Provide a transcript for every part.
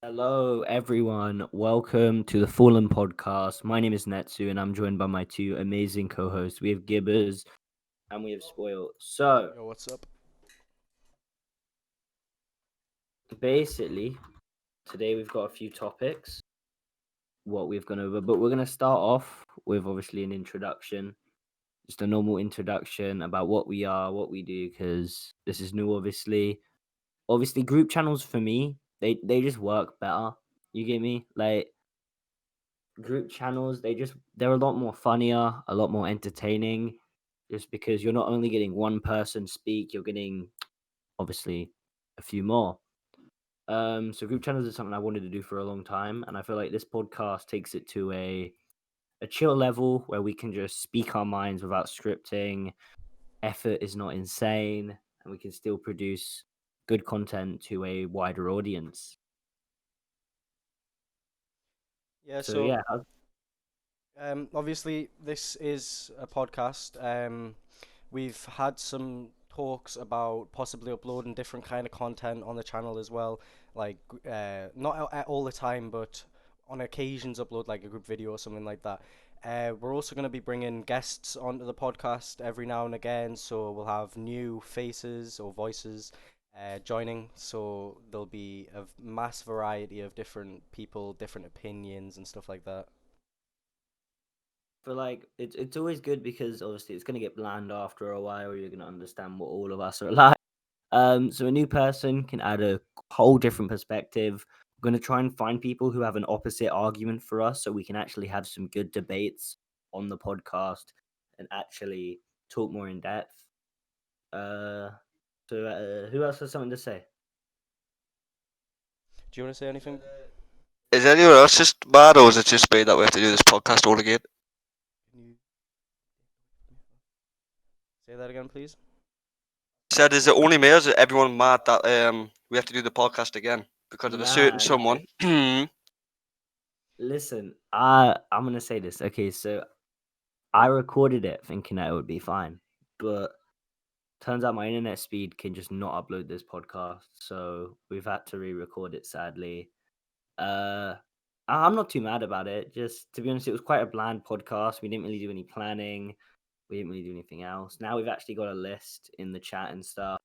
Hello, everyone. Welcome to the Fallen Podcast. My name is Netsu, and I'm joined by my two amazing co-hosts. We have Gibbers and we have Spoilt. So, Yo, what's up? basically, today we've got a few topics, what we've gone over, but we're going to start off with obviously an introduction, just a normal introduction about what we are, what we do, because this is new, obviously. Obviously, group channels for me, they just work better. You get me? Like, group channels they're a lot more funnier, a lot more entertaining, just because you're not only getting one person speak, you're getting obviously a few more. So group channels is something I wanted to do for a long time, and I feel like this podcast takes it to a chill level where we can just speak our minds without scripting. Effort is not insane, and we can still produce good content to a wider audience. Yeah, So so yeah. obviously this is a podcast. We've had some talks about possibly uploading different kind of content on the channel as well, like not all the time, but on occasions upload like a group video or something like that. We're also going to be bringing guests onto the podcast every now and again, so we'll have new faces or voices joining. So there'll be a mass variety of different people, different opinions, and stuff like that. Feel like it's always good because obviously it's gonna get bland after a while. You're gonna understand what all of us are like. So a new person can add a whole different perspective. We're gonna try and find people who have an opposite argument for us, so we can actually have some good debates on the podcast and actually talk more in depth. Uh, who else has something to say? Do you want to say anything? Is anyone else just mad, or is it just me that we have to do this podcast all again? Can you say that again, please? Said, is it only me, or is it everyone mad that we have to do the podcast again because of a certain Nah, someone? listen, I'm gonna say this. Okay, so I recorded it thinking that it would be fine, but turns out my internet speed can just not upload this podcast, so we've had to re-record it sadly. Uh I'm not too mad about it. Just to be honest, it was quite a bland podcast. We didn't really do any planning. We didn't really do anything else. Now we've actually got a list in the chat and stuff,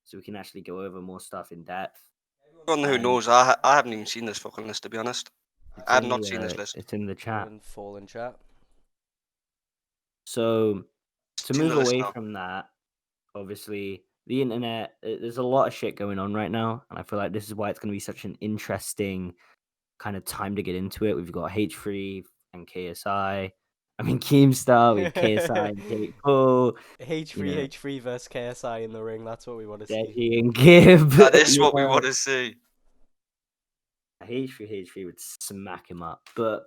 so we can actually go over more stuff in depth. Everyone who And knows, I haven't even seen this fucking list, to be honest. I have not seen this list. it's in the Go chat. and fall in chat. So to Seen the move list away now. from that, obviously the internet, there's a lot of shit going on right now, and I feel like this is why it's going to be such an interesting kind of time to get into it. We've got H3 and KSI. I mean Keemstar, we have KSI and Jake Paul, you H3 know, H3 versus KSI in the ring. That's what we want to see. Deji and Gib. That is You what we know, want to see. H3 would smack him up, but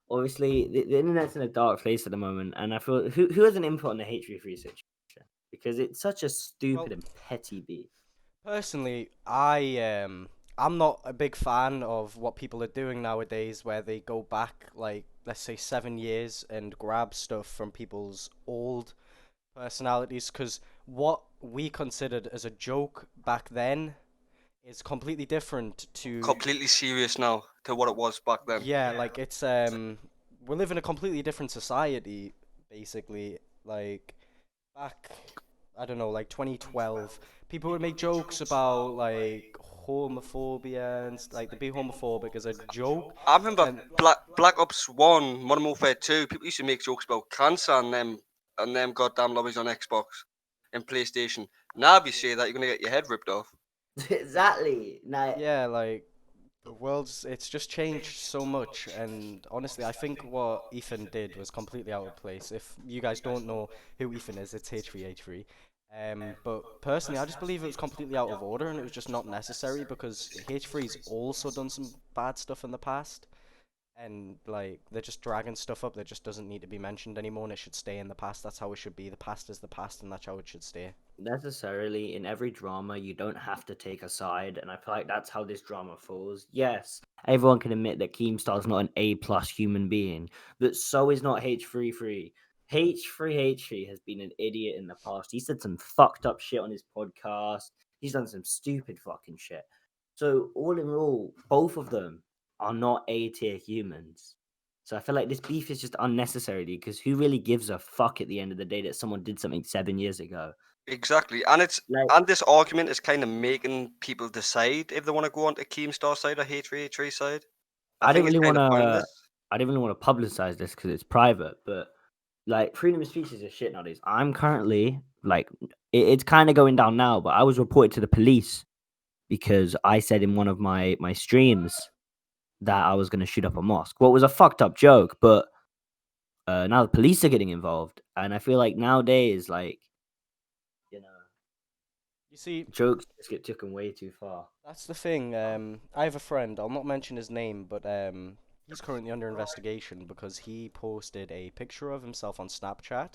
obviously the internet's in a dark place at the moment, and I feel who has an input on the H3 situation, because it's such a stupid Well, and petty beef. personally, I'm not a big fan of what people are doing nowadays, where they go back like let's say 7 years and grab stuff from people's old personalities, because what we considered as a joke back then is completely different to Completely serious now to what it was back then. yeah, like it's we live in a completely different society, basically. Like back, I don't know, like 2012, people would make jokes about like homophobia and like to be homophobic as a joke, I remember and Black Ops 1, Modern Warfare 2, people used to make jokes about cancer and them goddamn lobbies on Xbox and PlayStation. Now if you say that, you're gonna get your head ripped off. Exactly. Now, yeah, like the world's it's just changed so much, and honestly, I think what Ethan did was completely out of place. If you guys don't know who Ethan is, it's H3H3. But personally, I just believe it was completely out of order, and it was just not necessary because H3's also done some bad stuff in the past, and like they're just dragging stuff up that just doesn't need to be mentioned anymore, and it should stay in the past. That's how it should be. The past is the past, and that's how it should stay. necessarily in every drama, you don't have to take a side, and I feel like that's how this drama falls. Yes, everyone can admit that Keemstar's not an A+ human being, but so is not H33. H3H3 has been an idiot in the past. He said some fucked up shit on his podcast. He's done some stupid fucking shit. So all in all, both of them are not A tier humans. So I feel like this beef is just unnecessary because who really gives a fuck at the end of the day that someone did something 7 years ago? Exactly, and Like this argument is kind of making people decide if they want to go on to Keemstar side or H3H3 side. I I didn't think it's really kind want of to. pointless. I didn't really want to publicize this because it's private, but like freedom of speech is a shit nowadays. I'm currently like it's kind of going down now, but I was reported to the police because I said in one of my streams that I was going to shoot up a mosque. What was a fucked up joke, but now the police are getting involved, and I feel like nowadays, like you know, You see, jokes just get taken way too far. that's the thing. I have a friend. I'll not mention his name, but he's currently under investigation because he posted a picture of himself on Snapchat,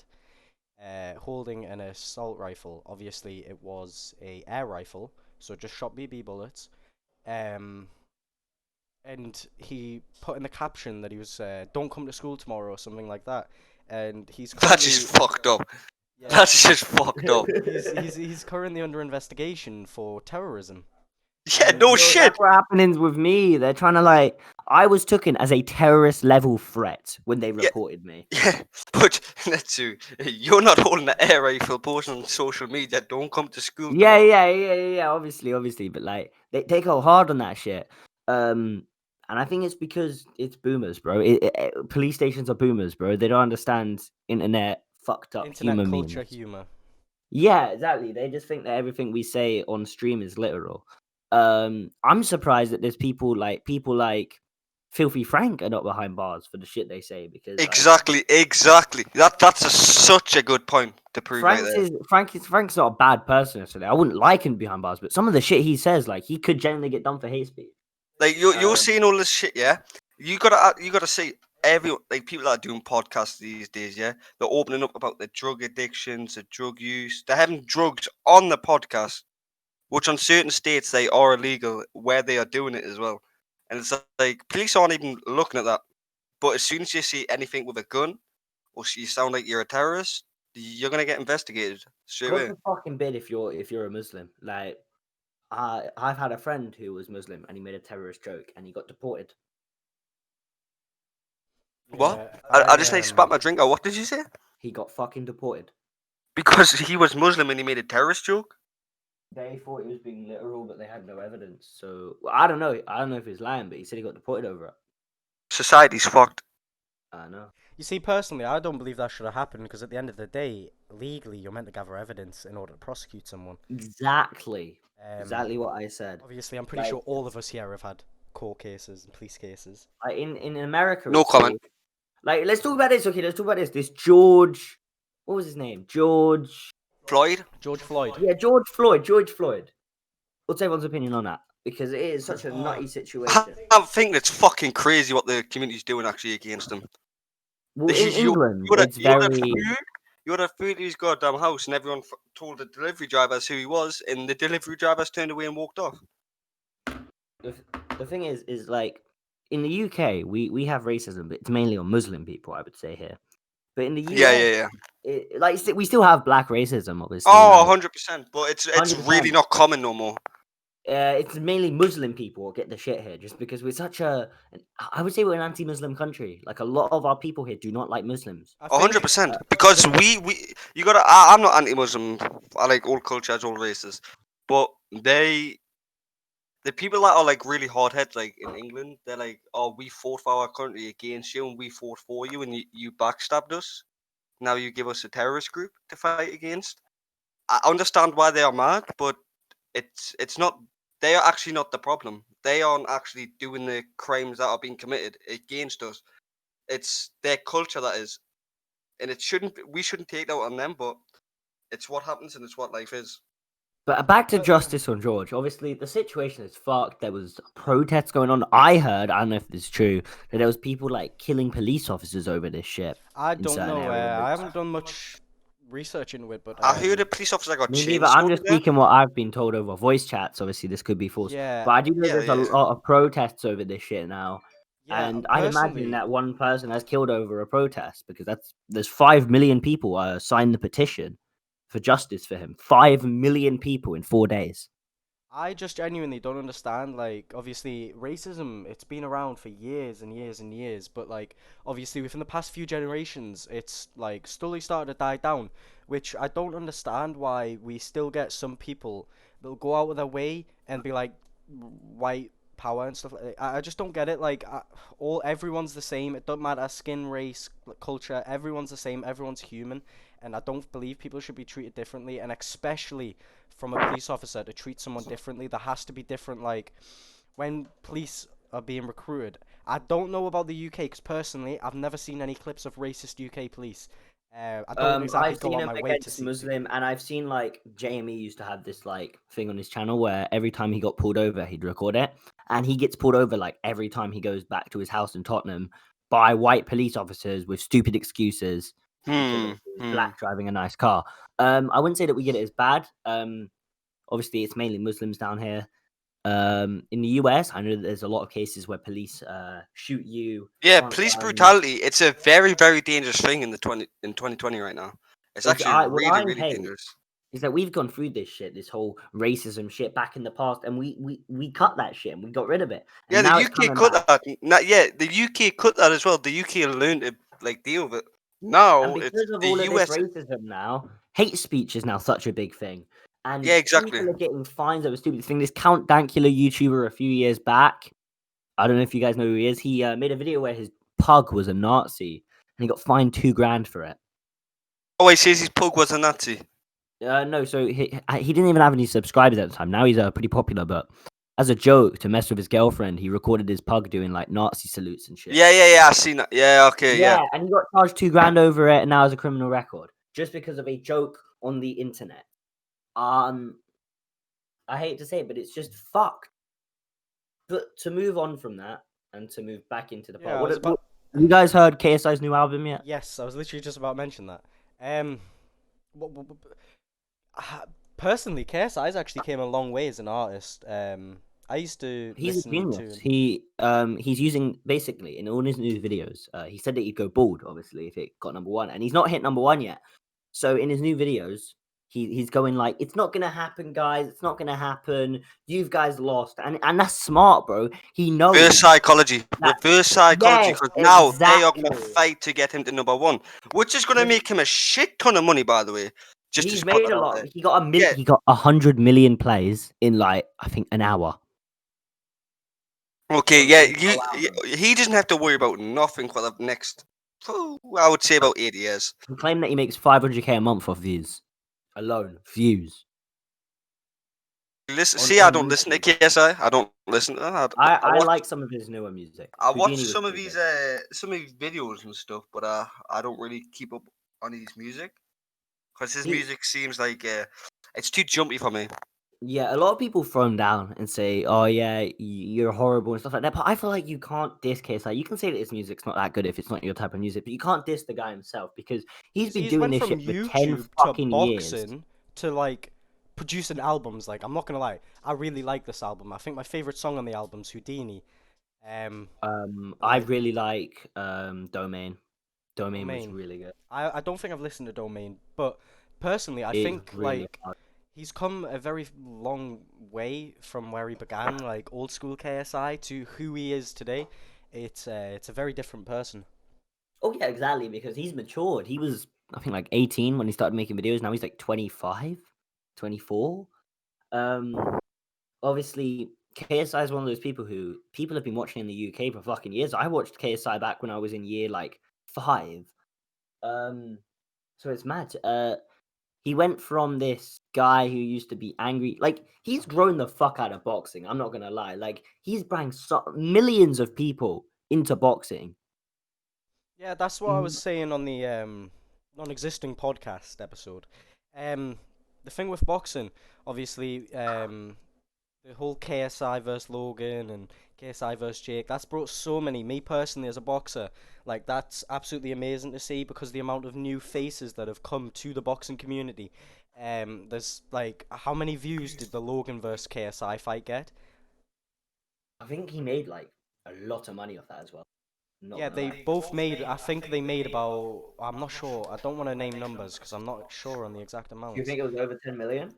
holding an assault rifle. Obviously, it was a air rifle, so it just shot BB bullets. Um, and he put in the caption that he was "Don't come to school tomorrow" or something like that. And he's That's currently just fucked up. yeah, That's just fucked up. he's currently under investigation for terrorism. Yeah, And no Yo, shit. that's what happening with me. They're trying to like. I was taken as a terrorist level threat when they Yeah, reported me. yeah. But Netsu, you're not holding an air rifle posting on social media. Don't come to school Yeah, tomorrow. yeah. Obviously, but like they go hard on that shit. And I think it's because it's boomers, bro. Police stations are boomers, bro. They don't understand internet fucked up internet humor culture memes. humor. Yeah, exactly. They just think that everything we say on stream is literal. I'm surprised that there's people like Filthy Frank are not behind bars for the shit they say because like Exactly. That's such a good point to prove right there. Frank's not a bad person necessarily. I wouldn't like him behind bars, but some of the shit he says, like he could genuinely get done for hate speech. Like you're Um, seeing all this shit, yeah. You gotta see everyone, like people that are doing podcasts these days, yeah. They're opening up about their drug addictions, their drug use. They're having drugs on the podcast, which on certain states they are illegal where they are doing it as well. And it's like police aren't even looking at that. But as soon as you see anything with a gun or you sound like you're a terrorist, you're gonna get investigated straight God away. forbid if you're a Muslim. Like I've had a friend who was Muslim and he made a terrorist joke and he got deported. What? Yeah, I just like spat my drink out. What did you say? He got fucking deported. Because he was Muslim and he made a terrorist joke. They thought he was being literal, but they had no evidence. So I don't know. I don't know if he's lying, but he said he got deported over it. Society's fucked. I know. you see, personally, I don't believe that should have happened because at the end of the day, legally, you're meant to gather evidence in order to prosecute someone. Exactly. Um, Exactly what I said. Obviously, I'm pretty Like, sure all of us here have had court cases and police cases. in America, No it's comment. so like let's talk about this. Okay, let's talk about this. This George, what was his name? George. Floyd? George Floyd. Yeah, George Floyd. George Floyd. What's everyone's opinion on that? Because it is such a nutty situation. I think it's fucking crazy what the community's doing actually against him. Well, in You England, would have it's you would have very. food. You would have food at his goddamn house, and everyone told the delivery drivers who he was, and the delivery drivers turned away and walked off. The, the thing is like in the UK, we have racism, but it's mainly on Muslim people, I would say here. But in the Yeah, US, yeah, yeah. like we still have black racism, obviously. Oh, Like 100%. But it's 100%. really not common no more. It's mainly Muslim people who get the shit here, just because we're such I would say we're an anti-Muslim country. Like a lot of our people here do not like Muslims. I think 100%. Because we you gotta. I'm not anti-Muslim. I like all cultures, all races. But the people that are like really hard heads, like in England, they're like, "Oh, we fought for our country against you, and we fought for you, and you backstabbed us. Now you give us a terrorist group to fight against." I understand why they are mad, but it's not. They are actually not the problem. They aren't actually doing the crimes that are being committed against us. It's their culture that is, and it shouldn't. We shouldn't take that on them, but it's what happens and it's what life is. But back to justice on George. Obviously, the situation is fucked. There was protests going on. I don't know if this is true, that there was people like killing police officers over this shit. I in don't certain know. areas. I haven't done much research into it, but I heard a police officer got Me chained. neither. I'm just speaking what I've been told over voice chats. Obviously, this could be false. yeah, But I do know Yeah, there's a yeah. lot of protests over this shit now. yeah. And I'd imagine Personally, that one person has killed over a protest because there's 5 million people signed the petition for justice for him. 5 million people in 4 days. I just genuinely don't understand. Like, obviously, racism, it's been around for years and years and years, but, like, obviously, within the past few generations, it's, like, slowly started to die down, which I don't understand why we still get some people that'll go out of their way and be like, white power and stuff. I just don't get it. Like, everyone's the same. It doesn't matter skin, race, culture. Everyone's the same. Everyone's human, and I don't believe people should be treated differently, and especially from a police officer to treat someone differently. There has to be different, like, when police are being recruited. I don't know about the UK because personally, I've never seen any clips of racist UK police. I don't exactly I've go seen on him my way to against see. Muslim, and I've seen like JME used to have this like thing on his channel where every time he got pulled over, he'd record it, and he gets pulled over like every time he goes back to his house in Tottenham by white police officers with stupid excuses because Hmm. obviously he's Hmm. black driving a nice car. I wouldn't say that we get it as bad. Obviously it's mainly Muslims down here. In the US, I know that there's a lot of cases where police shoot you. Yeah, Can't, police brutality. It's a very, very dangerous thing in 2020 right now. It's actually what really, I really hate dangerous. is that we've gone through this shit, this whole racism shit back in the past, and we cut that shit and we got rid of it, Yeah, and the now it's UK coming cut back. that. Not yet. The UK cut that as well. The UK learned to like deal with it. And Now it's because of the all of this US. racism now, hate speech is now such a big thing, and Yeah, exactly. people are getting fines over stupid thing. This Count Dankula YouTuber a few years back, I don't know if you guys know who he is. He made a video where his pug was a Nazi, and he got fined $2,000 for it. Oh, he says his pug was a Nazi. No, so he didn't even have any subscribers at the time. Now he's pretty popular, but as a joke to mess with his girlfriend, he recorded his pug doing like Nazi salutes and shit. Yeah. I seen that. Yeah, okay, yeah. Yeah, and he got charged $2,000 over it, and now has a criminal record just because of a joke on the internet. I hate to say it, but it's just fucked. But to move on from that and to move back into the part, Yeah, I was about. have you guys heard KSI's new album yet? Yes, I was literally just about to mention that. Um, personally, KSI's actually came a long way as an artist. I used to He's a listen genius. to. He's using basically in all his new videos. He said that he'd go bald, obviously, if it got number one, and he's not hit number one yet. So in his new videos, he's going like, "It's not gonna happen, guys. It's not gonna happen. You guys lost," and that's smart, bro. He knows Reverse psychology. that. Reverse psychology. Yes, Because now they are going to exactly. fight to get him to number one, which is going to make him a shit ton of money, by the way. Just to He's spot made that a out lot. there. He got Yeah. He got 100 million plays in like I think an hour. Okay. On Yeah. his whole album. He doesn't have to worry about nothing for the next. I would say about 8 years. He claimed that he makes 500K a month off views alone. Views. Listen, On, see, I on don't listen to YouTube. KSI. I don't listen to that. I like some of his newer music. I watch Houdini was some of pretty his good. videos and stuff, but I don't really keep up on his music because his He, music seems like it's too jumpy for me. yeah, a lot of people throw him down and say, "Oh yeah, you're horrible" and stuff like that. But I feel like you can't diss KSI. You can say that his music's not that good if it's not your type of music, but you can't diss the guy himself because he's See, been he's doing went this from shit for 10 YouTube to fucking years. boxing to like producing albums. Like, I'm not gonna lie, I really like this album. I think my favorite song on the album's Houdini. Um, I like really like Domain. Domain was Domain. really good. I don't think I've listened to Domain, but personally, I It's think really like hard. he's come a very long way from where he began, like old school KSI, to who he is today. It's a very different person. Oh yeah, exactly, because he's matured. He was, I think, like 18 when he started making videos. Now he's like 25, 24. Obviously, KSI is one of those people who people have been watching in the UK for fucking years. I watched KSI back when I was in year like 5. So it's mad. He went from this guy who used to be angry. Like he's grown the fuck out of boxing. I'm not gonna lie. Like he's brought millions of people into boxing. Yeah, that's what I was saying on the non-existing podcast episode. Um, the thing with boxing, obviously, the whole KSI versus Logan and KSI versus Jake, that's brought so many. Me personally, as a boxer, like that's absolutely amazing to see because the amount of new faces that have come to the boxing community. There's like how many views did the Logan versus KSI fight get? I think he made like a lot of money off that as well. Not Yeah, gonna they lie. both made. I think they made about. I'm not sure. I don't want to name numbers because I'm not sure on the exact Do you amounts. think it was over 10 million?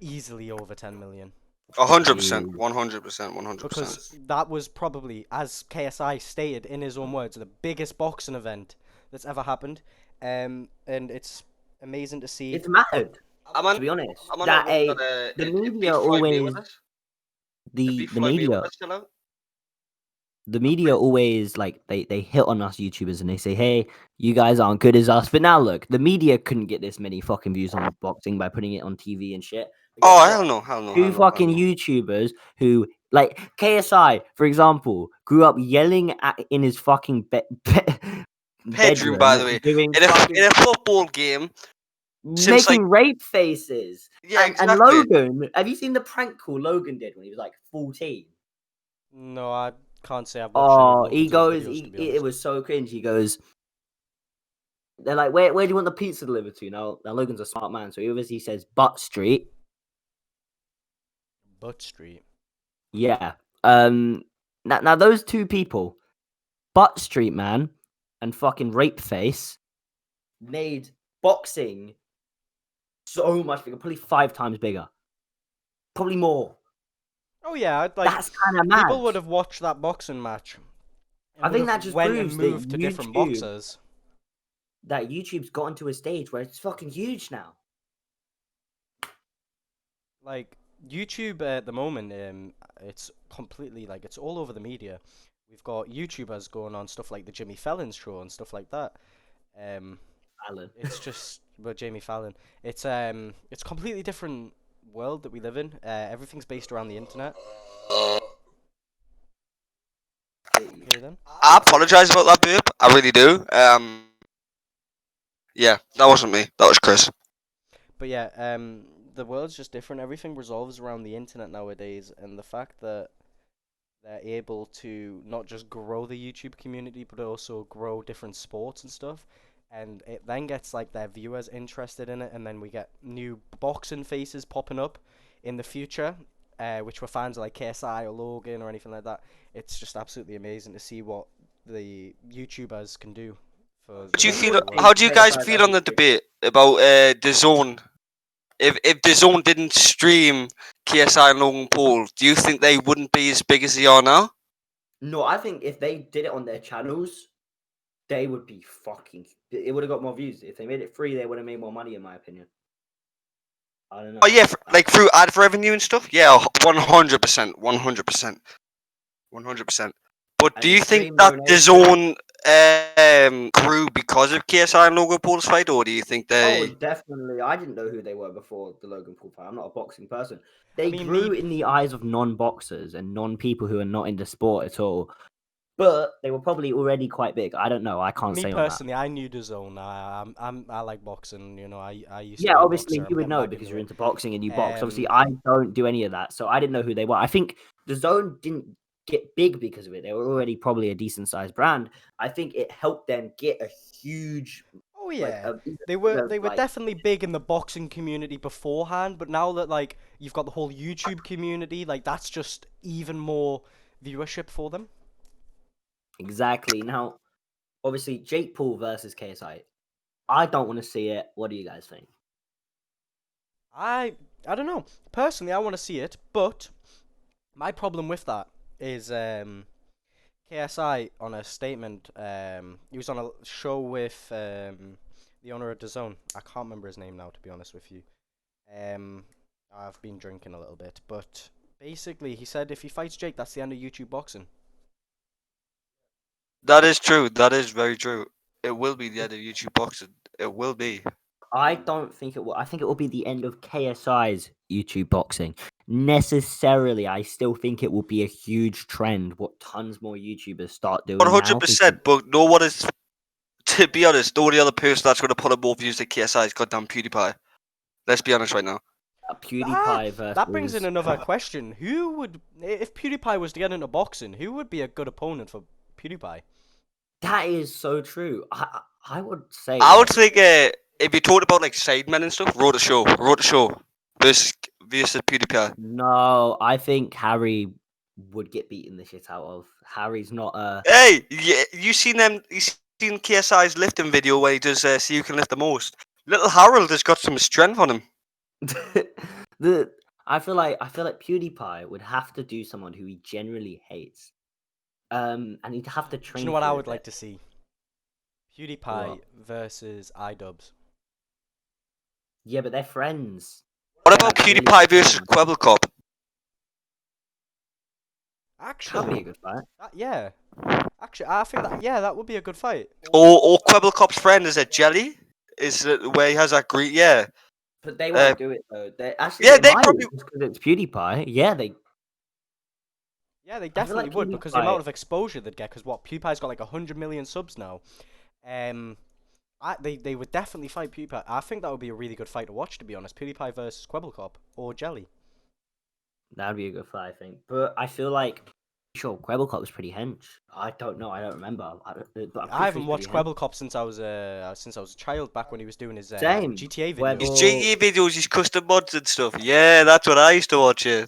Easily over 10 million. 100%, Jeez. 100%, 100%. Because that was probably, as KSI stated in his own words, the biggest boxing event that's ever happened. And it's amazing to see. It's mad, Am I, to be honest. am I not That wrong that the it media beat Floyd always Mayweather? It the beat the Floyd media Mayweather still out? the media always like they hit on us YouTubers and they say, "Hey, you guys aren't good as us." But now look, the media couldn't get this many fucking views on boxing by putting it on TV and shit. But guess Oh, what? hell no, hell no, hell Two no, hell fucking no. YouTubers who like KSI, for example, grew up yelling in his fucking Bedroom, by the bedroom, way. doing In fucking a football game, since like, making rape faces. yeah, And exactly. Logan, have you seen the prank call Logan did when he was like 14? No, I can't say I've watched any of Oh, he Logan's old goes, videos, to be it honest. was so cringe. He goes, they're like, where do you want the pizza delivered to? Now Logan's a smart man, so he obviously says Butt Street. Butt Street. Yeah. Now those two people, Butt Street man and fucking Rape Face, made boxing so much bigger, probably 5 times bigger, probably more. Oh yeah, like That's kind of people mad. would have watched that boxing match and I would think have that just went and proves that moved to different boxers. YouTube's gotten to a stage where it's fucking huge now. Like YouTube at the moment, it's completely like it's all over the media. We've got YouTubers going on stuff like the Jimmy Fallon show and stuff like that. Um, Alan. it's just well, Jamie Fallon. It's completely different world that we live in. Everything's based around the internet. Okay then. I apologize about that, babe. I really do. Yeah, that wasn't me. That was Chris. But yeah, the world's just different. Everything resolves around the internet nowadays, and the fact that they're able to not just grow the YouTube community, but also grow different sports and stuff. And it then gets like their viewers interested in it, and then we get new boxing faces popping up in the future, which were fans of like KSI or Logan or anything like that. It's just absolutely amazing to see what the YouTubers can do for the Do you rest feel? of the world. How do you guys feel on the debate about the zone? If the zone didn't stream KSI and Logan Paul, do you think they wouldn't be as big as they are now? No, I think if they did it on their channels, they would be fucking. It would have got more views. If they made it free, they would have made more money, in my opinion. I don't know. Oh yeah, like through ad revenue and stuff. Yeah, 100%, 100%, 100%. But And do the you think stream that the donation. zone grew because of KSI and Logan Paul's fight, or do you think Oh, they? definitely. I didn't know who they were before the Logan Paul fight. I'm not a boxing person. They mean, grew in the eyes of non-boxers and non-people who are not into sport at all. But they were probably already quite big. I don't know. I can't Me say on that. personally, I knew the zone. I like boxing. You know, I used to Yeah, be a obviously boxer. you would I'm know back because into you're it. into boxing and you box. Obviously, I don't do any of that, so I didn't know who they were. I think the Zone didn't get big because of it. They were already probably a decent sized brand. I think it helped them get a huge, Oh like yeah, a they were like definitely big in the boxing community beforehand, but now that like you've got the whole YouTube community, like that's just even more viewership for them. exactly. Now, obviously, Jake Paul versus KSI. I don't want to see it. What do you guys think? I don't know. Personally, I want to see it, but my problem with that is KSI on a statement. He was on a show with the owner of DAZN. I can't remember his name now, to be honest with you. I've been drinking a little bit, but basically, he said if he fights Jake, that's the end of YouTube boxing. That is true. That is very true. It will be the end of YouTube boxing. It will be. I don't think it will. I think it will be the end of KSI's YouTube boxing. Necessarily, I still think it will be a huge trend. What tons more YouTubers start doing now. 100%. But no one is. To be honest, the only other person that's going to put up more views than KSI is goddamn PewDiePie. Let's be honest right now. PewDiePie That brings in versus. another question. Who would, if PewDiePie was to get into boxing, who would be a good opponent for PewDiePie? That is so true. I would say. I would think if you talked about like sidemen and stuff, Road to Show versus PewDiePie. No, I think Harry would get beaten the shit out of. Harry's not a. Hey, yeah, you seen them? You seen KSI's lifting video where he does see who can lift the most? Little Harold has got some strength on him. the I feel like PewDiePie would have to do someone who he generally hates. And he'd have to Do train you know what for I it a would like bit. to see? PewDiePie What? versus iDubbbz. Yeah, but they're friends. What They're about like really PewDiePie good versus friends. Quebblecop? That'd be a Actually, good fight. yeah. Actually, I think that would be a good fight. Or Quebblecop's friend is it Jelly? Is it where he has that green? Yeah. But they won't do it though. Yeah, They they might probably. just because it's PewDiePie. Yeah, they. Yeah, they I feel definitely like would because the amount PewDiePie. of exposure they'd get. Because PewDiePie's got like 100 million subs now. They would definitely fight PewDiePie. I think that would be a really good fight to watch, to be honest. PewDiePie versus Quebblecop or Jelly. That'd be a good fight, I think. But I feel like sure Quebblecop was pretty hench. I don't know. I don't remember. But I'm pretty I sure haven't he's pretty watched hench. Quebblecop since I was a child, back when he was doing his Same. GTA When videos. His Or- GTA videos, his custom mods and stuff. Yeah, that's what I used to watch. Yeah.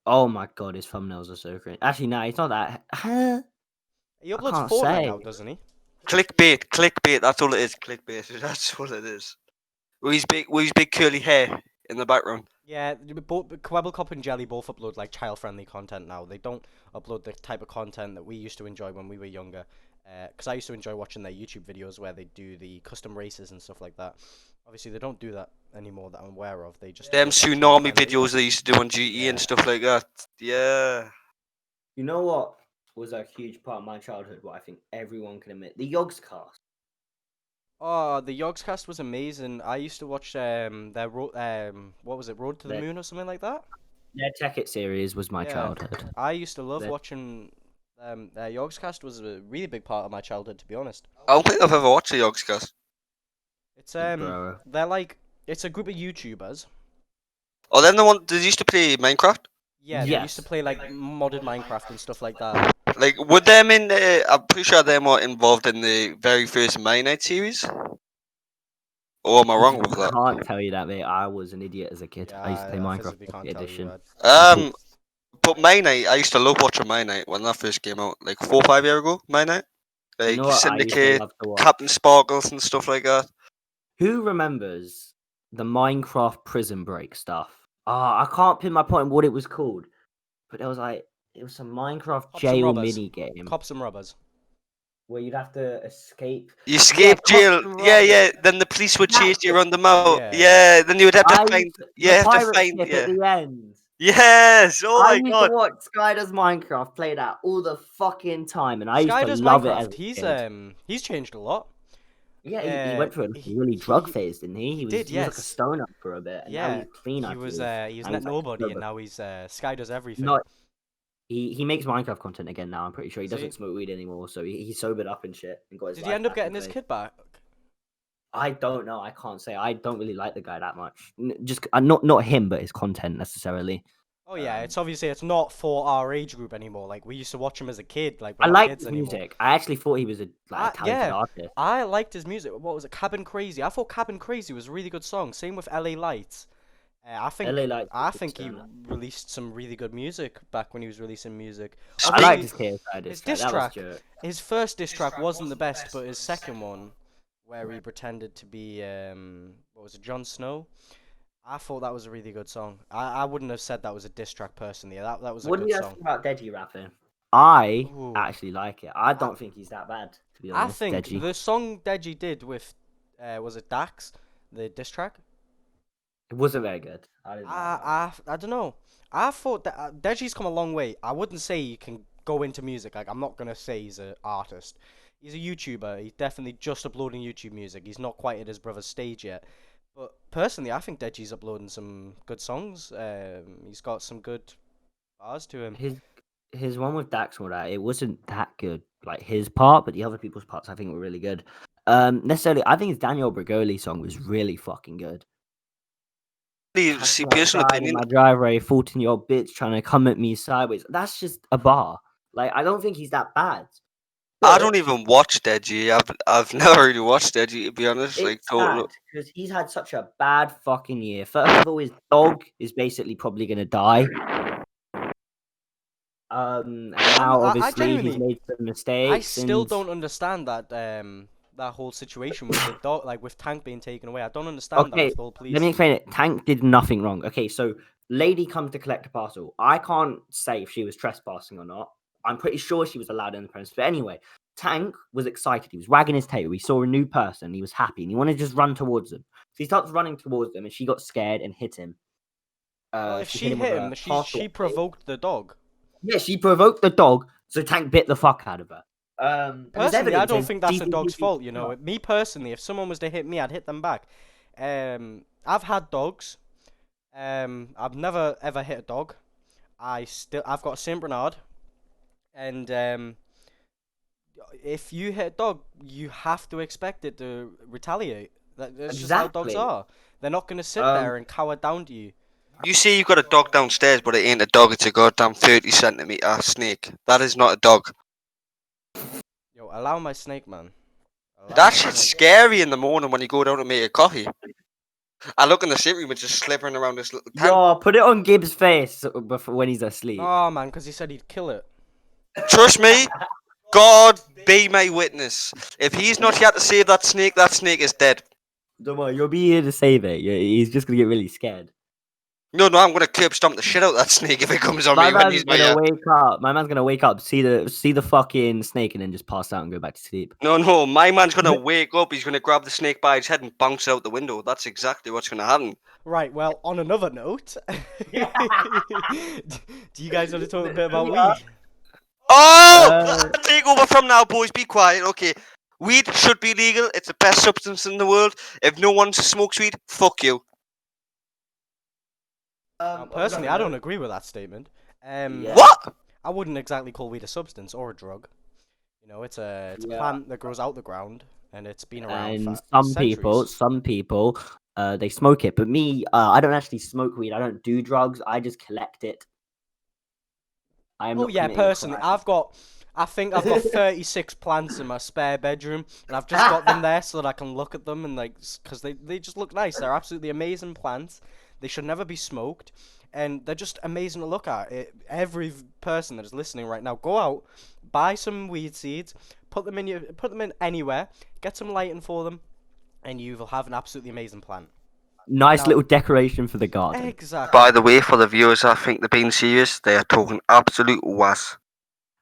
Oh my god, his thumbnails are so cringe. Actually, no, it's not that. He I uploads can't Fortnite say. now, doesn't he? Clickbait. That's all it is. Clickbait. That's what it is. With his big curly hair in the background. Yeah, both Quebblecop and Jelly both upload like child-friendly content now. They don't upload the type of content that we used to enjoy when we were younger. Because I used to enjoy watching their YouTube videos where they do the custom races and stuff like that. Obviously, they don't do that anymore that I'm aware of. They just Them upload, like, tsunami child-friendly. videos they used to do on GE and Yeah. stuff like that. Yeah. You know what was a huge part of my childhood? What I think everyone can admit: the Yogs cast. Oh, the Yogscast was amazing. I used to watch their what was it, Road to the Their, Moon or something like that? their Check It series was my Yeah. childhood. I used to love Their- watching their Yogscast was a really big part of my childhood, to be honest. I don't think I've ever watched the Yogscast. It's Bro. they're like, it's a group of YouTubers. Oh, then the one they used to play Minecraft. Yeah, they used to Yes. play like modded Minecraft and stuff like that. Like, would them in the? I'm pretty sure they were involved in the very first My Night series. Or am I wrong with I that? can't tell you that, mate. I was an idiot as a kid. Yeah, I used to play I Minecraft physically can't Pocket tell you. Edition. But My Night, I used to love watching My Night when that first came out, like 4 or 5 years ago. My Night, You like know what I used to Syndicate, love to watch? Captain Sparkles, and stuff like that. Who remembers the Minecraft Prison Break stuff? Ah, I can't pin my point on what it was called, but it was some Minecraft Cops and jail robbers. mini game Cops and robbers. where you'd have to escape. You escape Cops jail, and yeah, robbers. yeah. Then the police would chase That's you it. around the mouth, Yeah. yeah. Then you would have to I find, used to, you the have to pirate find, ship yeah. at the end. Yes. Oh I my used god. to watch Sky Does Minecraft play that all the fucking time, and I used Sky to does love it as Minecraft. a kid. He's changed a lot. Yeah, he went through a really drug phase, didn't he? he Was did, he was like a yes. stoner for a bit, and now Yeah, he's clean. I he was feel. he was Now net he's, like, nobody, and sober. now he's Sky does everything. Not he makes Minecraft content again now. I'm pretty sure he Does he? doesn't smoke weed anymore, so he's sobered up and shit and got his Did he life end up back in getting his place. kid back? I don't know. I can't say. I don't really like the guy that much. Just not him, but his content necessarily. Oh yeah, it's obviously it's not for our age group anymore. Like, we used to watch him as a kid. Like, we're I not like kids his anymore. music. I actually thought he was a talented Yeah, artist. I liked his music. What was it? Cabin Crazy. I thought Cabin Crazy was a really good song. Same with LA Lights. I think LA Lights was I good think he too. released some really good music back when he was releasing music. I liked Obviously, his KSI his diss track. diss That was track, jerk. his first diss track wasn't the best, but his second one, where he pretended to be what was it, Jon Snow? I thought that was a really good song. I wouldn't have said that was a diss track personally. That was a What do good you guys song. think about Deji rapping? I Ooh. actually like it. I don't think he's that bad, to be I honest. think Deji. the song Deji did with was it Dax, the diss track? It wasn't very good. I didn't like that. I don't know. I thought that Deji's come a long way. I wouldn't say he can go into music. Like, I'm not gonna say he's an artist. He's a YouTuber. He's definitely just uploading YouTube music. He's not quite at his brother's stage yet. But personally, I think Deji's uploading some good songs. He's got some good bars to him. His one with Dax and all that, it wasn't that good. Like his part, but the other people's parts I think were really good. Necessarily, I think his Daniel Brigoli song was really fucking good. See, Catching personal outside in opinion, my driveway, 14-year-old bitch trying to come at me sideways. That's just a bar. Like, I don't think he's that bad. I But don't even watch Deji. I've never really watched Deji, to be honest. Like, it's sad because he's had such a bad fucking year. First of all, his dog is basically probably gonna die. And now I obviously he's genuinely, made some mistakes. I still and... don't understand that that whole situation with the dog, like with Tank being taken away. I don't understand that Okay, with the whole police. let me explain it. Tank did nothing wrong. Okay, so Lady comes to collect a parcel. I can't say if she was trespassing or not. I'm pretty sure she was allowed in the premise. But anyway, Tank was excited. He was wagging his tail. He saw a new person. He was happy and he wanted to just run towards them. So he starts running towards them and she got scared and hit him. Well, if She hit she him with hit a him, parcel. she provoked the dog. Yeah, she provoked the dog. So Tank bit the fuck out of her. And there's Personally, I evidence. don't There's think that's a dog's CCTV. fault. You know, me personally, if someone was to hit me, I'd hit them back. I've had dogs. I've never ever hit a dog. I've got a Saint Bernard, and if you hit a dog, you have to expect it to retaliate. That's just how dogs Exactly. are. They're not gonna sit Um, there and cower down to you. You say you've got a dog downstairs, but it ain't a dog. It's a goddamn 30 centimeter snake. That is not a dog. Yo, allow my snake, man. Allow That my shit's snake. scary in the morning when you go down to make a coffee. I look in the sitting room, it's just slithering around this little tank. Yo, put it on Gibbs' face before when he's asleep. Oh man, because he said he'd kill it. Trust me, God be my witness. If he's not here to save that snake is dead. Don't worry, you'll be here to save it. He's just gonna get really scared. No, I'm gonna curb stomp the shit out of that snake if it comes on My me when man's he's not gonna here. wake up. My man's gonna wake up, see the fucking snake, and then just pass out and go back to sleep. No, my man's gonna wake up, he's gonna grab the snake by his head and bounce out the window. That's exactly what's gonna happen. Right, well, on another note, do you guys want to talk a bit about Yeah. weed? Oh! Take over from now, boys. Be quiet. Okay. Weed should be legal. It's the best substance in the world. If no one smokes weed, fuck you. Now, personally, I don't agree with that statement. Yeah. What? I wouldn't exactly call weed a substance or a drug. You know, it's a Yeah. plant that grows out the ground, and it's been around And for some centuries. people, they smoke it. But me, I don't actually smoke weed. I don't do drugs. I just collect it. I am Oh not yeah, committing a personally, crime. I think I've got 36 plants in my spare bedroom, and I've just got them there so that I can look at them and because they just look nice. They're absolutely amazing plants. They should never be smoked, and they're just amazing to look at. Every person that is listening right now, go out, buy some weed seeds, put them in anywhere, get some lighting for them, and you will have an absolutely amazing plant. Nice Now, little decoration for the garden. exactly. By the way, for the viewers, I think they're being serious. They are talking absolute was.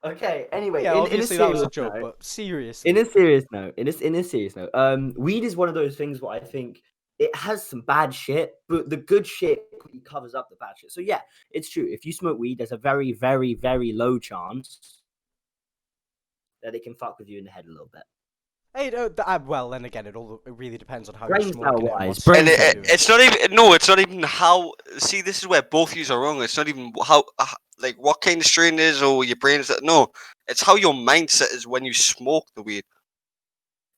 Okay. Anyway, Yeah, in a obviously that was a serious joke, note, but seriously. in a serious note, weed is one of those things where I think it has some bad shit, but the good shit covers up the bad shit. So yeah, it's true. If you smoke weed, there's a very, very, very low chance that it can fuck with you in the head a little bit. Hey, well, then again, it really depends on how you're Brain cell smoking it and wise, what brain And stage cell. you're doing. it's not even. No, it's not even how. See, this is where both of you are wrong. It's not even how, like, what kind of strain it is or your brain is. No, it's how your mindset is when you smoke the weed.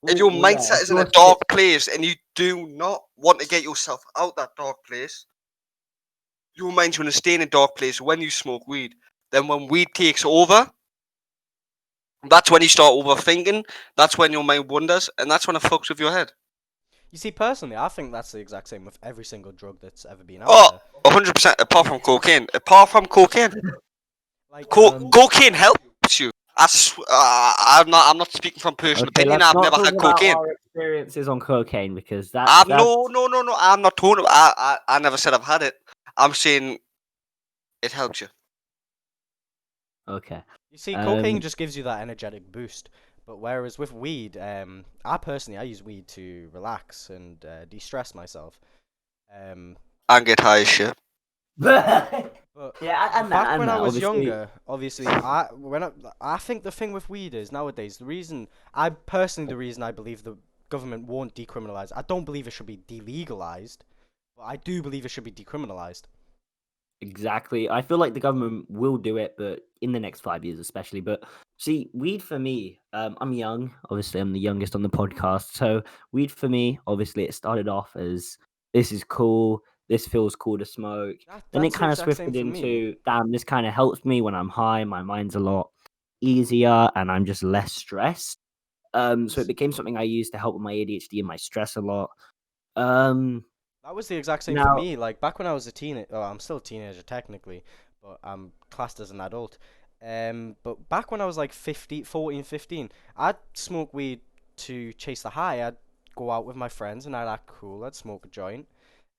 If your Well, yeah, mindset if is in a you're dark place and you do not want to get yourself out that dark place, your mind's going to stay in a dark place when you smoke weed. Then when weed takes over, that's when you start overthinking. That's when your mind wanders, and that's when it fucks with your head. You see, personally, I think that's the exact same with every single drug that's ever been out Oh, there. 100% apart from cocaine. Apart from cocaine. Like, Cocaine helps you. I'm not speaking from personal okay, opinion. let's I've not never talk had about cocaine. our experiences on cocaine because I'm that's no. I'm not talking about. I never said I've had it. I'm saying it helps you. okay. you see, cocaine Um, just gives you that energetic boost. But whereas with weed, I use weed to relax and de-stress myself. And get high as shit. But yeah, and back when I was obviously. younger, obviously, I think the thing with weed is nowadays the reason I believe the government won't decriminalize. I don't believe it should be delegalized, but I do believe it should be decriminalized. Exactly. I feel like the government will do it, but in the next 5 years, especially. But see, weed for me, I'm young. Obviously, I'm the youngest on the podcast. So, weed for me, obviously, it started off as this is cool. This feels cool to smoke. Then it That's the kind of exact same swifted for me. into, damn, this kind of helps me when I'm high. My mind's a lot easier and I'm just less stressed. So, it became something I used to help with my ADHD and my stress a lot. That was the exact same for Now, me. Like back when I was a teenager, oh, I'm still a teenager technically, but I'm classed as an adult. But back when I was like 14, 15, I'd smoke weed to chase the high. I'd go out with my friends and I'd act cool. I'd smoke a joint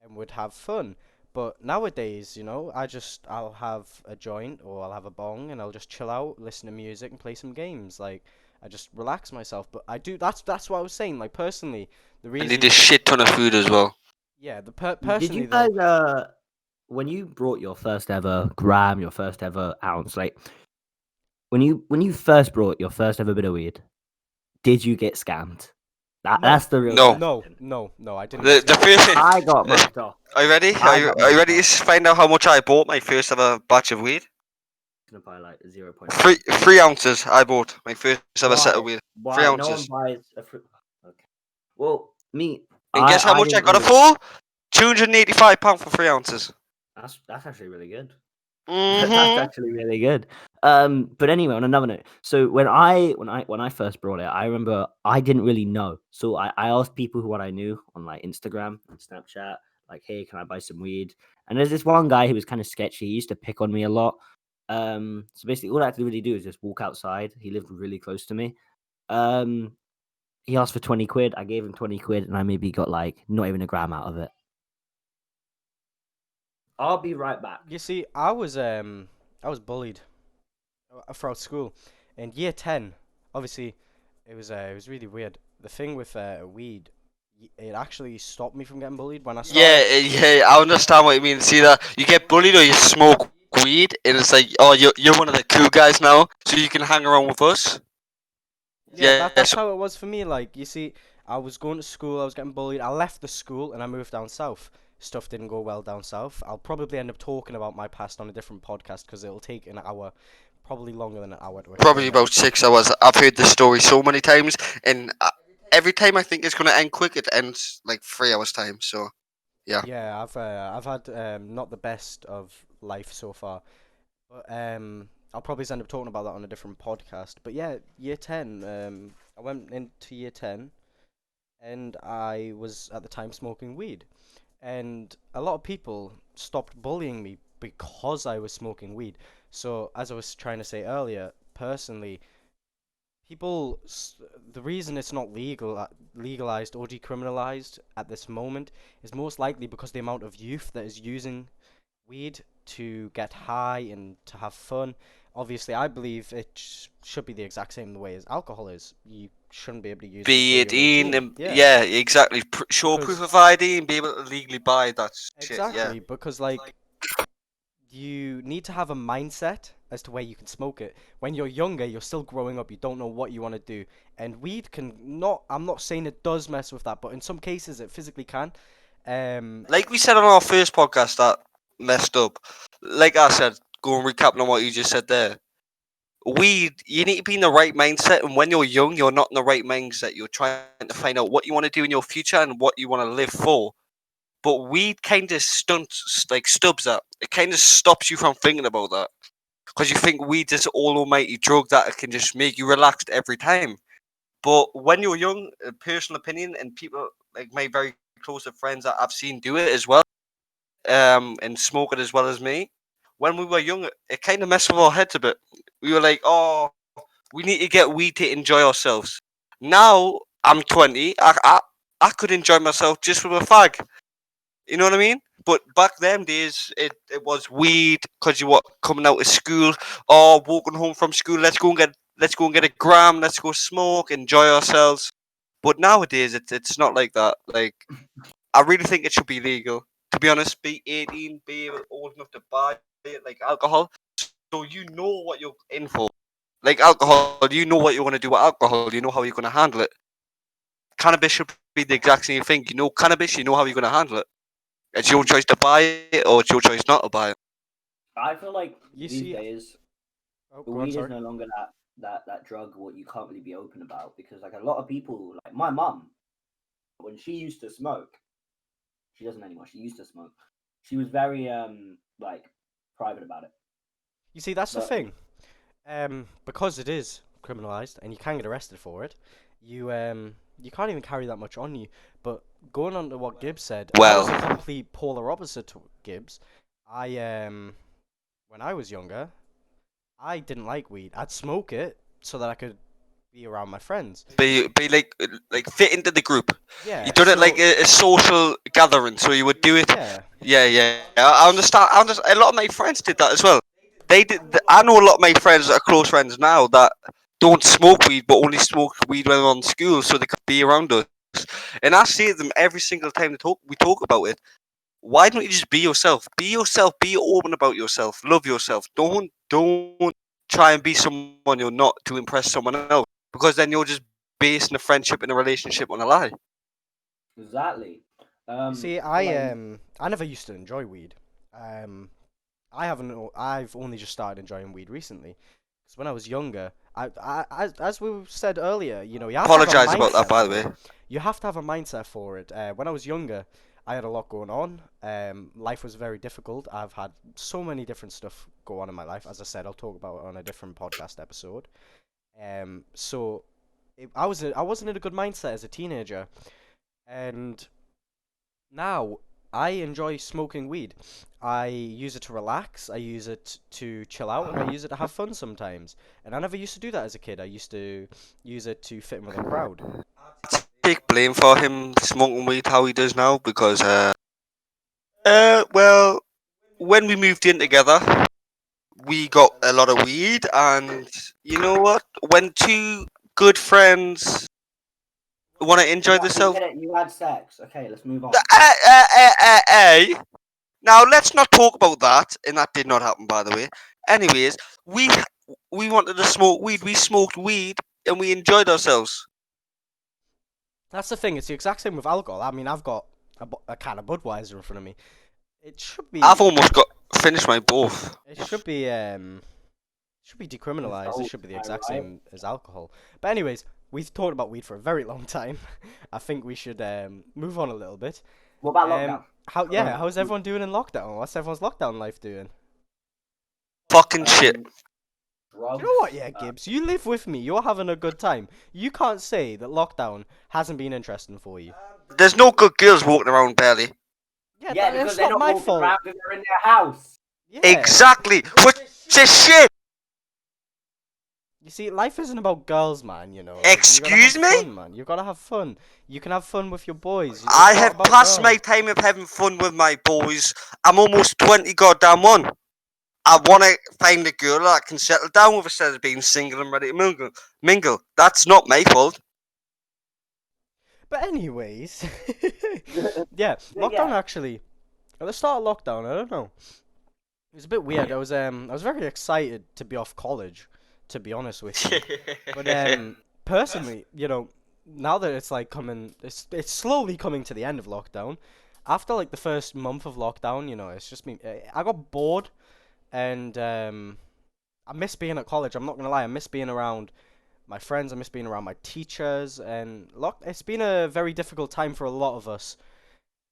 and would have fun. But nowadays, I'll have a joint or I'll have a bong and I'll just chill out, listen to music and play some games. Like I just relax myself. But I do. That's what I was saying. Like personally, the And eat reason. a shit ton of food as well. Yeah. Did you Personally guys though. when you brought your first ever gram, your first ever ounce, like when you first brought your first ever bit of weed, did you get scammed? No. That's the real No. question. No. I didn't get The scammed. I got first. mugged off. Are you ready? I got Are you mugged ready to off. find out how much I bought my first ever batch of weed? Gonna buy like 0.5. 3 ounces. I bought my first ever set of Why? weed. Three Why? No one ounces. buys a fruit. Okay. Well, me, And guess how I much I didn't got it really. for? £285 for 3 ounces. That's actually really good. That's Mm-hmm. actually really good. But anyway, on another note, so when I first brought it, I remember I didn't really know. So I asked people what I knew on like Instagram and Snapchat, like, hey, can I buy some weed? And there's this one guy who was kind of sketchy. He used to pick on me a lot. So basically all I had to really do is just walk outside. He lived really close to me. Um, he asked for 20 quid. I gave him 20 quid and I maybe got like not even a gram out of it. I'll be right back. You see, I was bullied throughout school. In year 10, obviously, it was really weird. The thing with weed, it actually stopped me from getting bullied when I Yeah, started. yeah, I understand what you mean. See that you get bullied or you smoke weed, and it's like, oh, you're one of the cool guys now, so you can hang around with us. Yeah, Yeah, that's how it was for me. Like, you see, I was going to school, I was getting bullied. I left the school and I moved down south. Stuff didn't go well down south. I'll probably end up talking about my past on a different podcast because it'll take an hour, probably longer than an hour to probably explain about everything. 6 hours. I've heard this story so many times, and every time I think it's gonna end quick, it ends like 3 hours time. So yeah, Yeah, I've had not the best of life so far, but I'll probably end up talking about that on a different podcast. But yeah, year 10, I went into year 10 and I was at the time smoking weed. And a lot of people stopped bullying me because I was smoking weed. So, as I was trying to say earlier, personally, people, the reason it's not legalized or decriminalized at this moment is most likely because the amount of youth that is using weed to get high and to have fun. Obviously, I believe it should be the exact same way as alcohol is. You shouldn't be able to use it until be you're 18, 18. and Yeah, yeah, exactly. Show proof because of ID and be able to legally buy that shit. Yeah, exactly because like you need to have a mindset as to where you can smoke it. When you're younger, you're still growing up, you don't know what you want to do. And weed can not, I'm not saying it does mess with that, but in some cases it physically can. like we said on our first podcast that messed up. Like I said, go and recap on what you just said there. Weed, you need to be in the right mindset, and when you're young, you're not in the right mindset. You're trying to find out what you want to do in your future and what you want to live for. But weed kind of stunts, like stubs that. It kind of stops you from thinking about that because you think weed is all almighty drug that it can just make you relaxed every time. But when you're young, personal opinion, and people like my very close friends that I've seen do it as well, and smoke it as well as me. When we were young, it kind of messed with our heads a bit. We were like, oh, we need to get weed to enjoy ourselves. Now I'm 20. I could enjoy myself just with a fag. You know what I mean? But back them days, it was weed because you were coming out of school or walking home from school. Let's go and get a gram. Let's go smoke, enjoy ourselves. But nowadays, it's not like that. Like I really think it should be legal. To be honest, be 18, be old enough to buy it, like alcohol, so you know what you're in for. Like alcohol, you know what you want to do with alcohol. You know how you're going to handle it. Cannabis should be the exact same thing. You know cannabis, you know how you're going to handle it. It's your choice to buy it or it's your choice not to buy it. I feel like you these see, days oh, the go on, weed is sorry. no longer that drug what you can't really be open about because like a lot of people like my mum when she used to smoke, she doesn't anymore. She used to smoke. She was very like private about it. You see, that's the But thing. Because it is criminalized and you can get arrested for it, you can't even carry that much on you. But going on to what Gibbs said, I was a Well, complete polar opposite to Gibbs. I when I was younger, I didn't like weed. I'd smoke it so that I could be be around my friends. Be like fit into the group. You Yeah, done it like so a social gathering, so you would do it. yeah. Yeah, yeah. I understand. I understand. A lot of my friends did that as well. They did. I know a lot of my friends that are close friends now that don't smoke weed, but only smoke weed when they're on school, so they could be around us. And I say to them every single time we talk about it. Why don't you just be yourself? Be yourself. Be open about yourself. Love yourself. Don't try and be someone you're not to impress someone else, because then you're just basing a friendship and a relationship on a lie. Exactly. You see, For like, I never used to enjoy weed. Um, I've only just started enjoying weed recently. Because when I was younger, as we said earlier, you have to have a Apologize about that, mindset by the for way. it. You have to have a mindset for it. When I was younger, I had a lot going on. Life was very difficult. I've had so many different stuff go on in my life. As I said, I'll talk about it on a different podcast episode. So I wasn't in a good mindset as a teenager, and now, I enjoy smoking weed. I use it to relax, I use it to chill out, and I use it to have fun sometimes. And I never used to do that as a kid. I used to use it to fit in with a crowd. Take blame for him smoking weed how he does now because well, when we moved in together, we got a lot of weed, and you know what? When two good friends want to enjoy we themselves, get it. You had sex. Okay, let's move on. hey. Now let's not talk about that, and that did not happen, by the way. Anyways, we we wanted to smoke weed. We smoked weed, and we enjoyed ourselves. That's the thing, it's the exact same with alcohol. I mean, I've got a can of Budweiser in front of me. It should I've be, almost got finished my both. it should be, should be It's the decriminalized. It old should be the guy, exact right? same as alcohol. But anyways, we've talked about weed for a very long time. I think we should move on a little bit. What about lockdown? Corona. How's everyone doing in lockdown? What's everyone's lockdown life doing? Fucking shit. Do you know Drugs. what, yeah, Gibbs? You live with me. You're having a good time. You can't say that lockdown hasn't been interesting for you. There's no good girls walking around barely. Yeah, Yeah, because that's they're not not my walking fault. around because they're in their house. Yeah. Exactly. Which is shit. You see, life isn't about girls, man. You gotta have Excuse me? fun, man. You gotta have fun. You can have fun with your boys. I It's not have about passed my girls. time of having fun with my boys. I'm almost 20 goddamn one. I want to find a girl that I can settle down with instead of being single and ready to mingle. That's not my fault. But anyways, yeah, lockdown Yeah. actually. At the start of lockdown, I don't know. It was a bit weird. I was very excited to be off college, to be honest with you. But personally, now that it's like it's slowly coming to the end of lockdown. After like the first month of lockdown, it's just me. I got bored, and I miss being at college. I'm not gonna lie, I miss being around my friends. I miss being around my teachers, and it's been a very difficult time for a lot of us.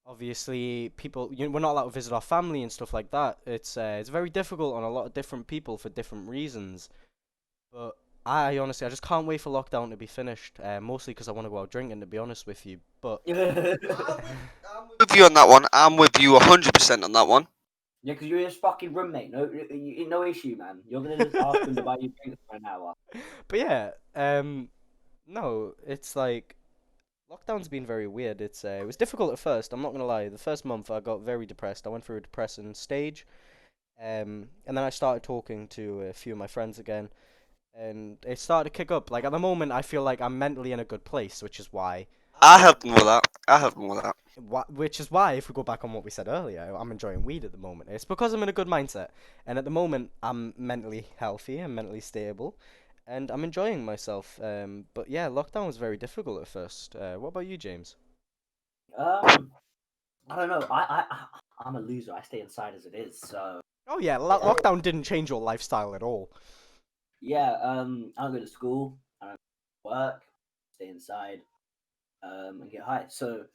Obviously, we're not allowed to visit our family and stuff like that. It's very difficult on a lot of different people for different reasons. But I honestly, I just can't wait for lockdown to be finished. Mostly because I want to go out drinking, to be honest with you. But Yeah, With you on that one. I'm with you 100% on that one. because you're his fucking roommate. No issue, man. You're gonna just ask him to buy you drinks for an hour. but yeah, no, it's like lockdown's been very weird. It was difficult at first. I'm not gonna lie. The first month I got very depressed. I went through a depressing stage. And then I started talking to a few of my friends again, and it started to kick up. Like at the moment, I feel like I'm mentally in a good place, which is why. I helped him with that. I helped him with that. Which is why, if we go back on what we said earlier, I'm enjoying weed at the moment. It's because I'm in a good mindset, and at the moment, I'm mentally healthy, I'm mentally stable, and I'm enjoying myself. But yeah, lockdown was very difficult at first. What about you, James? Um, I don't know. I'm a loser. I stay inside as it is. So Oh yeah, lockdown didn't change your lifestyle at all. yeah. I don't go to school. I don't work. Stay inside. And get high. So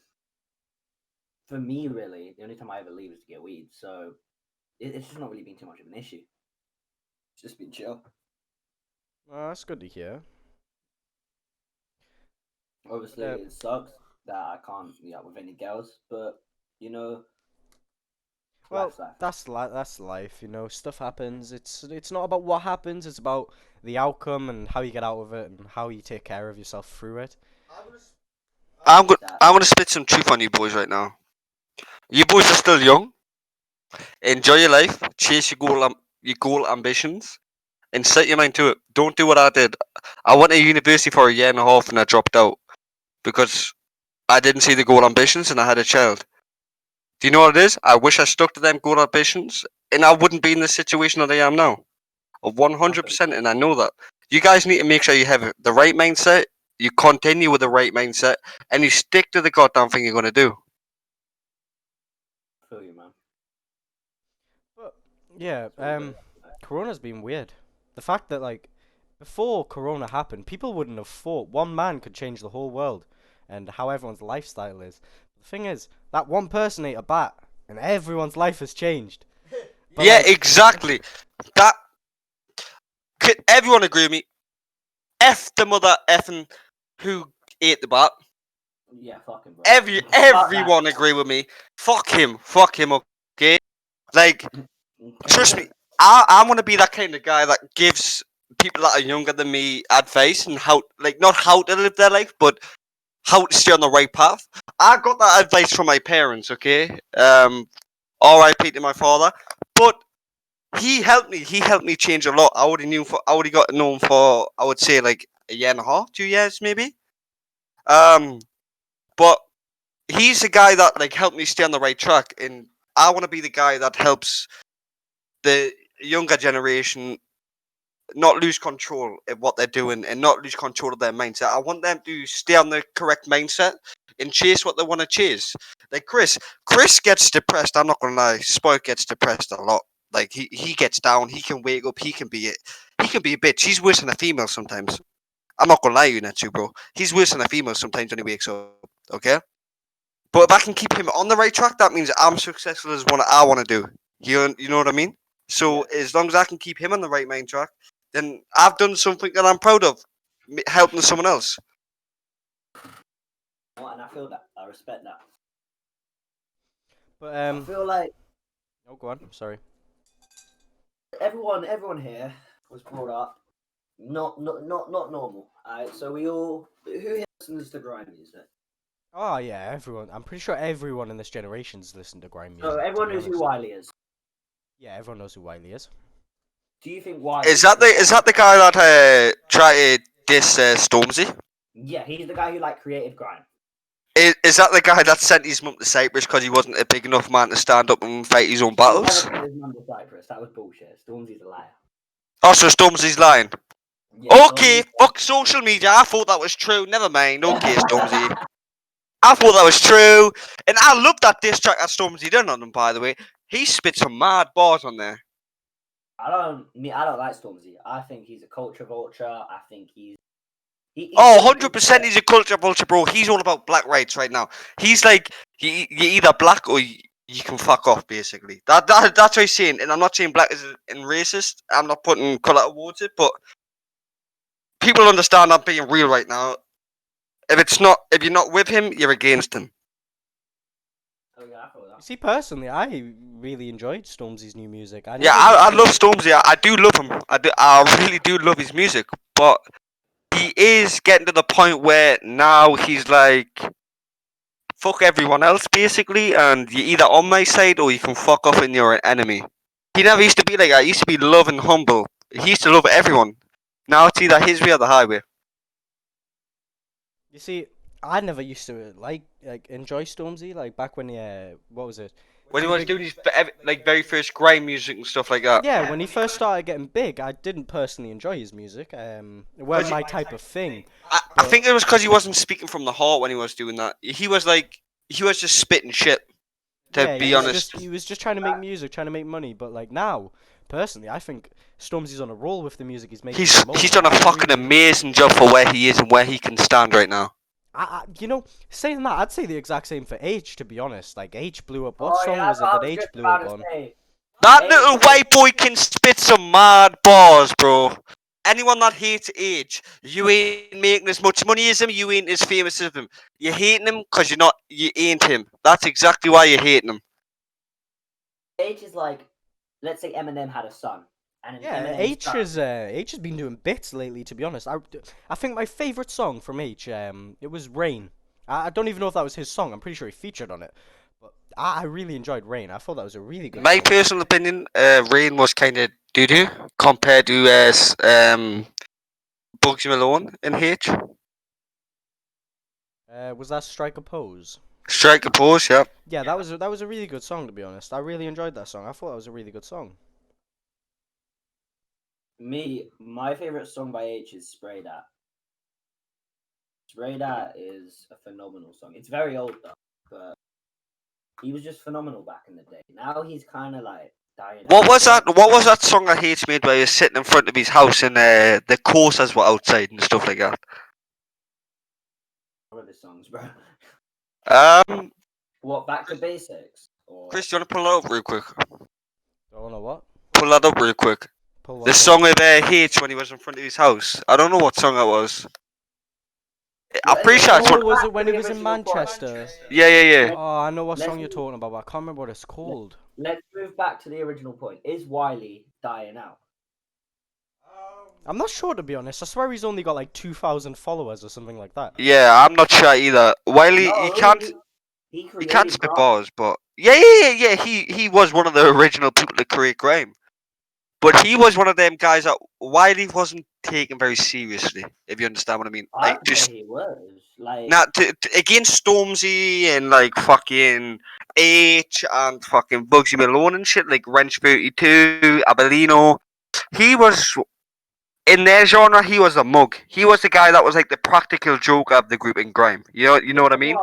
for me, really, the only time I ever leave is to get weed. So it's just not really been too much of an issue. It's just been chill. That's good to hear. Obviously, But, it sucks that I can't meet up with any girls, but you know, Well, Life's life. that's life, you know. Stuff happens. It's not about what happens. It's about the outcome and how you get out of it and how you take care of yourself through it. I'm gonna spit some truth on you boys right now. You boys are still young. Enjoy your life. Chase your goal ambitions, and set your mind to it. Don't do what I did. I went to university for a year and a half and I dropped out because I didn't see the goal ambitions and I had a child. Do you know what it is? I wish I stuck to them goal ambitions and I wouldn't be in the situation that I am now. Of 100%, and I know that. You guys need to make sure you have the right mindset, you continue with the right mindset, and you stick to the goddamn thing you're going to do. I feel you, man. But yeah, It's all good. Corona's been weird. The fact that like before Corona happened, people wouldn't have thought one man could change the whole world and how everyone's lifestyle is. The thing is, that one person ate a bat and everyone's life has changed. But Yeah, like, exactly. That could everyone agree with me? F the mother effing who ate the bat. Yeah, fucking bro. Everyone agree with me. Fuck him. Okay. Like, trust me. I want to be that kind of guy that gives people that are younger than me advice and how, like, not how to live their life, but how to stay on the right path. I got that advice from my parents. Okay. R.I.P. to my father, but he helped me. He helped me change a lot. I already got known for, I would say, like a year and a half, 2 years maybe. Um, but he's the guy that like helped me stay on the right track, and I want to be the guy that helps the younger generation not lose control of what they're doing and not lose control of their mindset. I want them to stay on the correct mindset and chase what they want to chase. Like Chris gets depressed. I'm not gonna lie, Spoilt gets depressed a lot. Like he gets down. He can wake up. He can be a bitch. He's worse than a female sometimes. I'm not gonna lie to you, Netsu, bro. He's worse than a female sometimes when he wakes up. Okay. But if I can keep him on the right track, that means I'm successful as what I want to do. You know what I mean? So as long as I can keep him on the right mind track, then I've done something that I'm proud of, helping someone else. And I feel that. I respect that. but I feel like oh, go on. I'm sorry. everyone here was brought up not normal. Alright, so we all who here listens to grime music? Oh yeah, everyone. I'm pretty sure everyone in this generation's listened to grime music. So to everyone be knows who honest. Wiley is. Yeah, everyone knows who Wiley is. Do you think Wiley Is that the guy that tried to diss Stormzy? Yeah, he's the guy who like created grime. Is that the guy that sent his mum to Cyprus because he wasn't a big enough man to stand up and fight his own He battles? never sent his mum to Cyprus. That was bullshit. Stormzy's a liar. Oh, so Stormzy's lying. Yeah, Okay, fuck social media. I thought that was true. Never mind. Okay, Stormzy. I thought that was true. And I love that diss track that Stormzy done on him, by the way. He spit some mad bars on there. I don't like Stormzy. I think he's a culture vulture. I think he's 100% he's a culture vulture, bro. He's all about black rights right now. He's like, you're either black or you can fuck off, basically. That's what he's saying. And I'm not saying black is racist. I'm not putting colour towards it, but people understand I'm being real right now. If you're not with him, you're against him. Oh yeah, I feel that. See, personally, I really enjoyed Stormzy's new music. Yeah, I love Stormzy. I do love him. I really do love his music. But he is getting to the point where now he's like, fuck everyone else, basically, and you're either on my side or you can fuck off and you're an enemy. He never used to be like that. He used to be loving, humble. He used to love everyone. Now it's either his way or the highway. You see, I never used to like enjoy Stormzy. Like back when what was it? When he was doing his like very first grime music and stuff like that. Yeah, when he first started getting big, I didn't personally enjoy his music. It wasn't my type of thing. I think it was because he wasn't speaking from the heart when he was doing that. He was just spitting shit. To be honest, he was just trying to make music, trying to make money. But like now, personally, I think Stormzy's on a roll with the music he's making. He's done a fucking amazing job for where he is and where he can stand right now. You know, saying that, I'd say the exact same for H, to be honest. Like, H blew up. What song was it that H blew up on? That little white boy can spit some mad bars, bro. Anyone that hates H, you ain't making as much money as him, you ain't as famous as him. You're hating him because you ain't him. That's exactly why you're hating him. H is like, let's say Eminem had a son, and an Yeah, Eminem's son. H has been doing bits lately. To be honest, I think my favorite song from H it was Rain. I don't even know if that was his song. I'm pretty sure he featured on it, but I really enjoyed Rain. I thought that was a really good My song. personal opinion, Rain was kind of doo doo compared to Bugsy Malone in H. Was that Strike a Pose? Strike a pose, yeah. Yeah, that was a really good song. To be honest, I really enjoyed that song. I thought that was a really good song. My favorite song by H is Spray That. Spray That is a phenomenal song. It's very old though, but he was just phenomenal back in the day. Now he's kind of like dying What out. was that? What was that song that H made where he was sitting in front of his house and the coasters were outside and stuff like that? One of his songs, bro. Um, What, Back to Basics? Or Chris, do you want to pull that up real quick? Don't know what. Pull that up real quick. Pull The what song up? with H when he was in front of his house. I don't know what song that was. I'm Let- pretty let's sure it's go Oh, what. back was it to when the he was in original point. Manchester? Yeah, yeah, yeah. Oh, I know what Let's song you're move- talking about, but I can't remember what it's called. Let's move back to the original point. Is Wiley dying out? I'm not sure, to be honest. I swear he's only got like 2,000 followers or something like that. Yeah, I'm not sure either. Wiley, he No, can't. he He can't created spit grime. bars, but yeah. He was one of the original people to create grime. But he was one of them guys that Wiley wasn't taken very seriously, if you understand what I mean. I Like would just say he was. Like, now against Stormzy and like fucking H and fucking Bugsy Malone and shit, like Wrench 32, Abellino. He was in their genre. He was a mug. He was the guy that was like the practical joker of the group in grime. You know what I mean?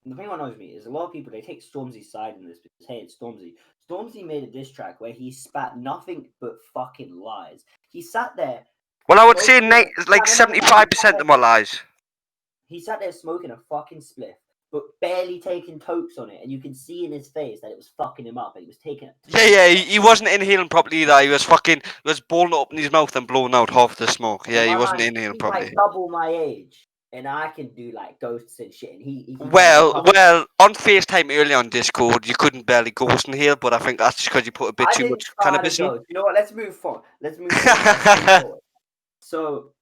The thing what annoys me is a lot of people they take Stormzy's side in this because hey, it's Stormzy. Stormzy made a diss track where he spat nothing but fucking lies. He sat there. Well, I would say smoking like no, no, no, no, no. 75% of them are lies. He sat there smoking a fucking spliff, but barely taking tokes on it, and you can see in his face that it was fucking him up, and he was taking it. Yeah. He wasn't inhaling properly either. He was balling it up in his mouth and blowing out half the smoke. Yeah, he My wasn't man, inhaling he's properly. like double my age, and I can do like ghosts and shit, and he can Well, on FaceTime earlier on Discord, you couldn't barely ghost inhale, but I think that's just because you put a bit I too didn't much try to cannabis in. go. You know what? Let's move forward. Let's move forward. Let's move forward. So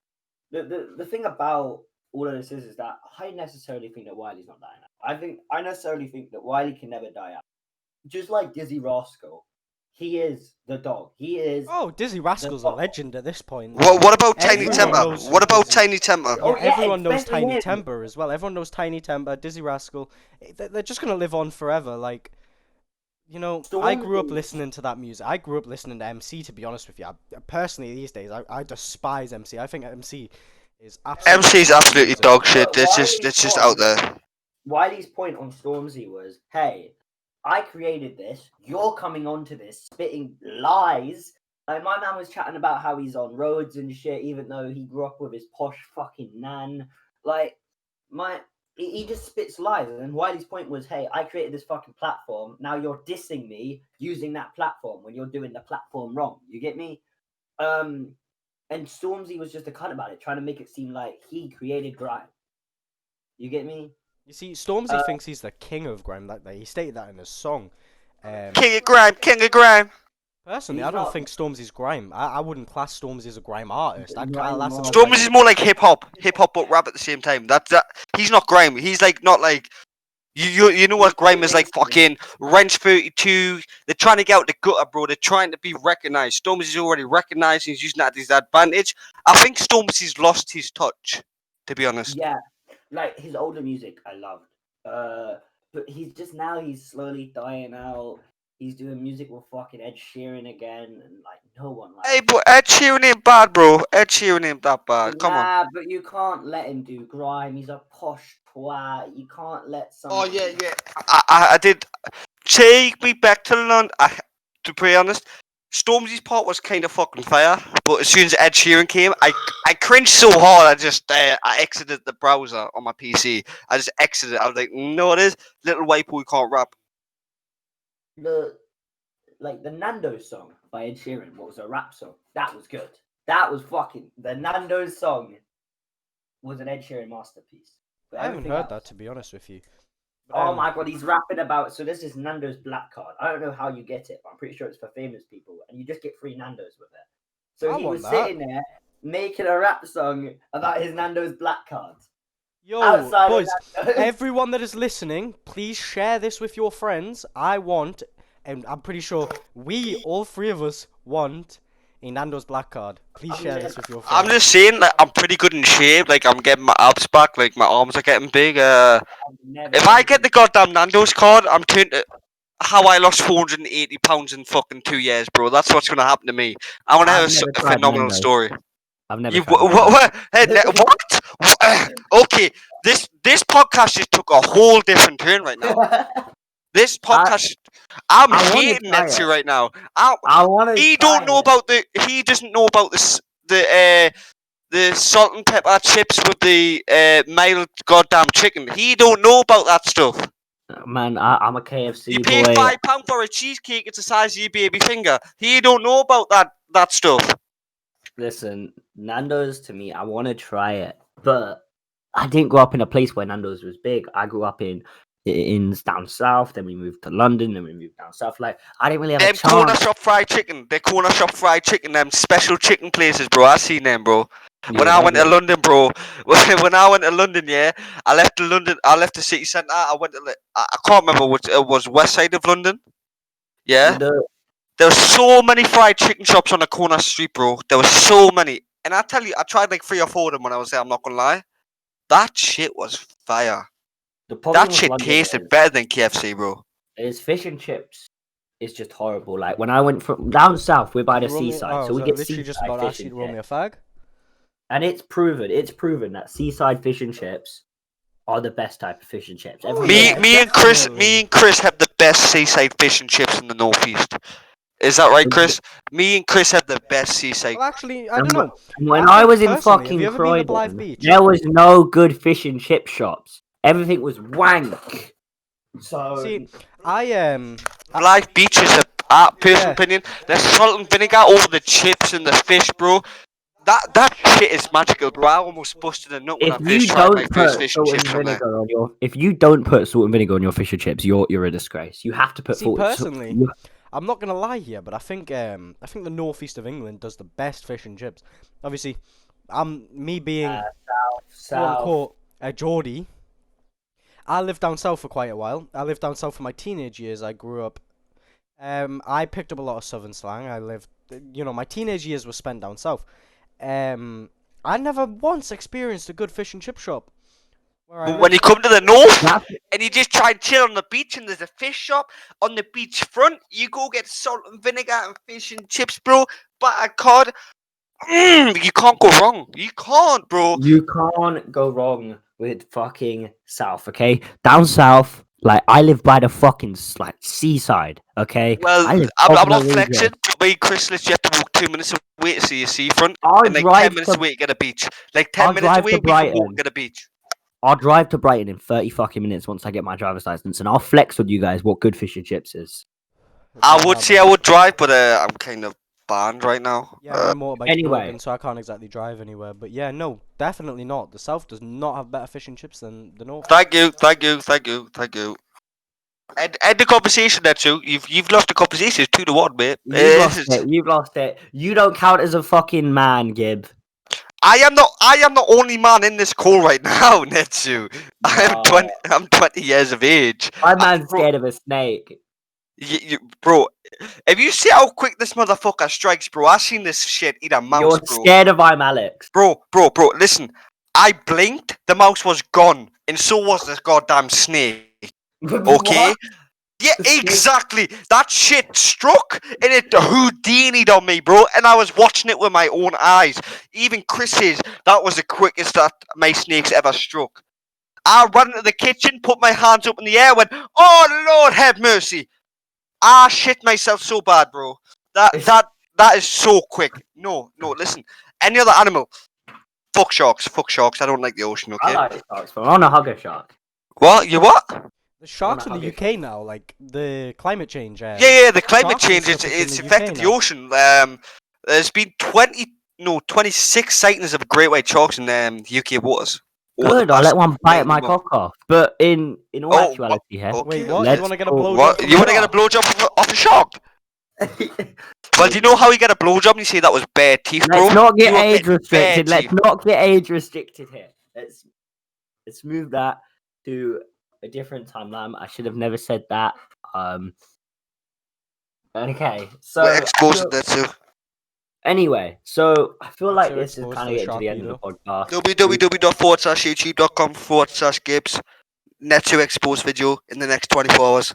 the thing about all of this is that I necessarily think that Wiley's not dying out. I necessarily think that Wiley can never die out. Just like Dizzy Rascal, he is the dog. He is. Oh, Dizzy Rascal's a legend at this point. What about Tiny Everyone Temper? knows What who about Dizzy- Tiny Temper? Yeah, Oh, yeah, everyone knows especially Tiny him. Temper as well. Everyone knows Tiny Temper, Dizzy Rascal. They're just gonna live on forever. Like, you know, I grew up Stormzy. listening to that music. I grew up listening to MC. To be honest with you, personally these days, I despise MC. I think MC is absolutely. MC's absolutely music. dog shit. But It's just out there. Wiley's point on Stormzy was, hey, I created this. You're coming onto this, spitting lies. Like, my man was chatting about how he's on roads and shit, even though he grew up with his posh fucking nan. Like, he just spits lies. And Wiley's point was, hey, I created this fucking platform. Now you're dissing me using that platform when you're doing the platform wrong. You get me? And Stormzy was just a cunt about it, trying to make it seem like he created grime. You get me? You see, Stormzy thinks he's the king of grime. Like he stated that in his song. King of grime, king of grime. Personally, He's I don't not- think Stormzy's grime. I wouldn't class Stormzy as a grime artist. I'd Not class him anymore. as Stormzy is more like hip hop but rap at the same time. That he's not grime. He's like not like you know what grime is like. Fucking Wrench 32. They're trying to get out the gutter, bro. They're trying to be recognized. Stormzy's already recognized. He's using that to his advantage. I think Stormzy's lost his touch, to be honest. Yeah, like his older music, I loved. But he's just now he's slowly dying out. He's doing music with fucking Ed Sheeran again, and like no one likes. Hey, but Ed Sheeran ain't bad, bro. Ed Sheeran ain't that bad. Come on. Nah, but you can't let him do grime. He's a posh twat. You can't let someone. Oh yeah. I did. Take me back to London. To be honest, Stormzy's part was kind of fucking fire, but as soon as Ed Sheeran came, I cringed so hard. I exited the browser on my PC. I just exited. I was like, no, it is little white boy can't rap. The Nando's song by Ed Sheeran, what was a rap song? That was good. That was fucking the Nando's song was an Ed Sheeran masterpiece. But I haven't everything heard else- that, to be honest with you. Oh my god, he's rapping about. So this is Nando's black card. I don't know how you get it, but I'm pretty sure it's for famous people, and you just get free Nando's with it. So he was sitting there making a rap song about his Nando's black card. Yo, boys, everyone that is listening, please share this with your friends. I want, and I'm pretty sure all three of us want a Nando's black card. Please share this with your friends. I'm just saying, like, I'm pretty good in shape. Like, I'm getting my abs back. Like, my arms are getting big. If I get the goddamn Nando's card, I'm turning to how I lost 480 pounds in fucking 2 years, bro. That's what's gonna happen to me. I want to have a phenomenal story. I've never. What? Okay, this podcast just took a whole different turn right now. This podcast, I'm hating Netsu right now. He doesn't know about the salt and pepper chips with the mild goddamn chicken. He don't know about that stuff. Man, I'm a KFC you pay boy. £5 for a cheesecake. It's the size of your baby finger. He don't know about that stuff. Listen, Nando's to me, I want to try it, but I didn't grow up in a place where Nando's was big. I grew up in down south, then we moved to London, then we moved down south. Like, I didn't really have a chance. Corner shop fried chicken. They're corner shop fried chicken. Them special chicken places, bro. I seen them, bro. When I went to London, bro. When I went to London, yeah, I left the city centre. I went to I can't remember which it was, west side of London. Yeah. There were so many fried chicken shops on the corner street, bro. There were so many. And I tell you, I tried like 3 or 4 of them when I was there, I'm not gonna lie. That shit was fire. That shit tasted better than KFC, bro. His fish and chips is just horrible. Like, when I went from down south, we're by the seaside, so we get literally just about asked you to roll me a fag. And it's proven that seaside fish and chips are the best type of fish and chips. Me and Chris have the best seaside fish and chips in the northeast. Is that right, Chris? Me and Chris have the best seaside. Well, actually, I don't know. When I was in fucking Croydon, there was no good fish and chip shops. Everything was wank. So see, I Live Beach is a personal opinion. There's salt and vinegar over the chips and the fish, bro. That shit is magical, bro. I almost busted a nut when I first tried my first fish and chips from there. If you don't put salt and vinegar on your fish and chips, you're a disgrace. You have to put. Personally, I'm not gonna lie here, but I think the northeast of England does the best fish and chips. Obviously, me being quote unquote a Geordie. I lived down south for quite a while. I lived down south for my teenage years. I grew up. I picked up a lot of southern slang. My teenage years were spent down south. I never once experienced a good fish and chip shop. When you come to the north and you just try and chill on the beach and there's a fish shop on the beach front, you go get salt and vinegar and fish and chips, bro. Butter cod. You can't go wrong. You can't, bro. You can't go wrong with fucking south, okay? Down south, like, I live by the fucking seaside, okay? Well, I'm not flexing. Me, Chris, you have to walk 2 minutes away to see a seafront, and like 10 minutes away to get a beach. Like 10 minutes away, we can walk and get a beach. I'll drive to Brighton in 30 fucking minutes once I get my driver's license, and I'll flex with you guys what good fish and chips is. I would say I would drive, but I'm kind of banned right now. Yeah, I'm motorbike broken, so I can't exactly drive anywhere. But yeah, no, definitely not. The south does not have better fish and chips than the north. Thank you. End the conversation, Netsu. You've lost the conversation. It's 2-1, mate. You've lost it. You don't count as a fucking man, Gib. I am the only man in this call right now, Netsu. I'm 20 years of age. My man's scared of a snake. Bro, if you see how quick this motherfucker strikes, bro, I seen this shit eat a mouse, You're bro. Scared of I'm Alex. Bro, listen. I blinked, the mouse was gone, and so was this goddamn snake. Okay? Yeah, exactly. That shit struck, and it Houdini'd on me, bro, and I was watching it with my own eyes. Even Chris says that was the quickest that my snake's ever struck. I ran into the kitchen, put my hands up in the air, went, "Oh, Lord, have mercy." I shit myself so bad, bro. That is so quick. No, listen. Any other animal? Fuck sharks. I don't like the ocean, okay? I like sharks, but I want to hug a shark. What? You what? The sharks in the UK now, like the climate change. Yeah, the climate change, it's affected the ocean. There's been 26 sightings of great white sharks in UK waters. Or the Good, I let one bite my 91. cock off. But in all Oh, actuality, here, okay. Wait, what? let's You want to get a talk- blowjob What? from You a want to get a shark? blowjob off a shark? Well, do you know how you get a blowjob and you say that was bare teeth, bro? Let's not get You were age getting bare restricted. Let's teeth. not get age restricted here. Let's move that to a different timeline. I should have never said that. Okay, so We're I exposing feel- that too. anyway, so I feel like Netsu this is exposed kind for of the getting to the end of the shark podcast. www.youtube.com/Gibbs. Netsu exposed video in the next 24 hours.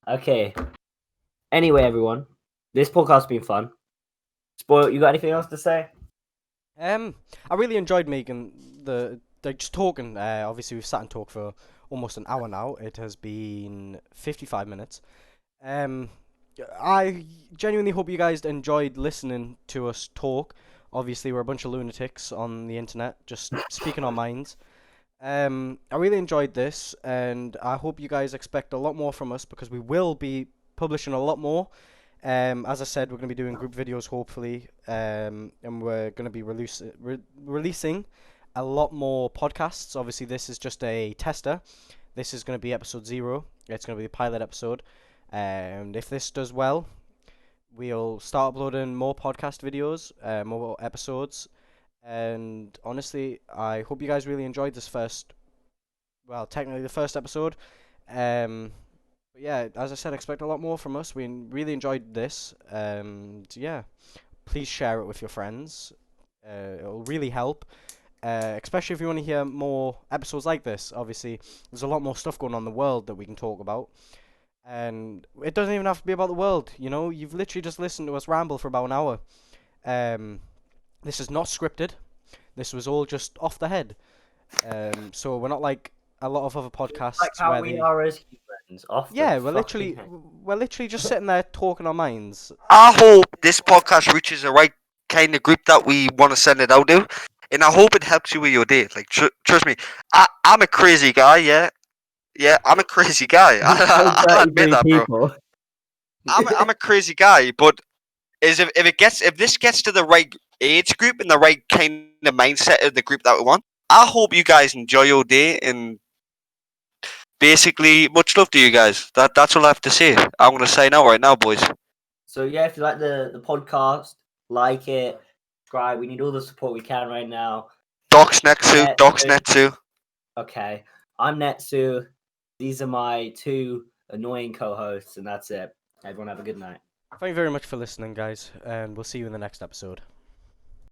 Okay. Anyway, everyone, this podcast's been fun. Spoilt, you got anything else to say? I really enjoyed making just talking. Obviously, we've sat and talked for almost an hour now. It has been 55 minutes. I genuinely hope you guys enjoyed listening to us talk. Obviously, we're a bunch of lunatics on the internet, just speaking our minds. I really enjoyed this, and I hope you guys expect a lot more from us because we will be publishing a lot more. As I said, we're going to be doing group videos, hopefully, and we're going to be releasing a lot more podcasts. Obviously, this is just a tester. This is going to be episode 0. It's going to be a pilot episode. And if this does well, we'll start uploading more podcast videos, more episodes. And honestly, I hope you guys really enjoyed this technically the first episode. But yeah, as I said, expect a lot more from us. We really enjoyed this. Yeah, please share it with your friends. It'll really help. Especially if you want to hear more episodes like this. Obviously, there's a lot more stuff going on in the world that we can talk about. And it doesn't even have to be about the world, you know? You've literally just listened to us ramble for about an hour. This is not scripted. This was all just off the head. So we're not like a lot of other podcasts Like how where we they... are as humans. Off Yeah, the we're fucking literally just sitting there talking our minds. I hope this podcast reaches the right kind of group that we want to send it out to. And I hope it helps you with your day. Like, trust me, I'm a crazy guy, yeah? Yeah, I'm a crazy guy. I'll admit 33 that, bro. people. I'm a crazy guy, but if this gets to the right age group and the right kind of mindset of the group that we want, I hope you guys enjoy your day and basically much love to you guys. That's all I have to say. I'm gonna sign out right now, boys. So yeah, if you like the podcast, like it, subscribe. We need all the support we can right now. Docs Netsu, Docs Netsu. Netsu. Okay, I'm Netsu. These are my 2 annoying co-hosts, and that's it. Everyone have a good night. Thank you very much for listening, guys, and we'll see you in the next episode.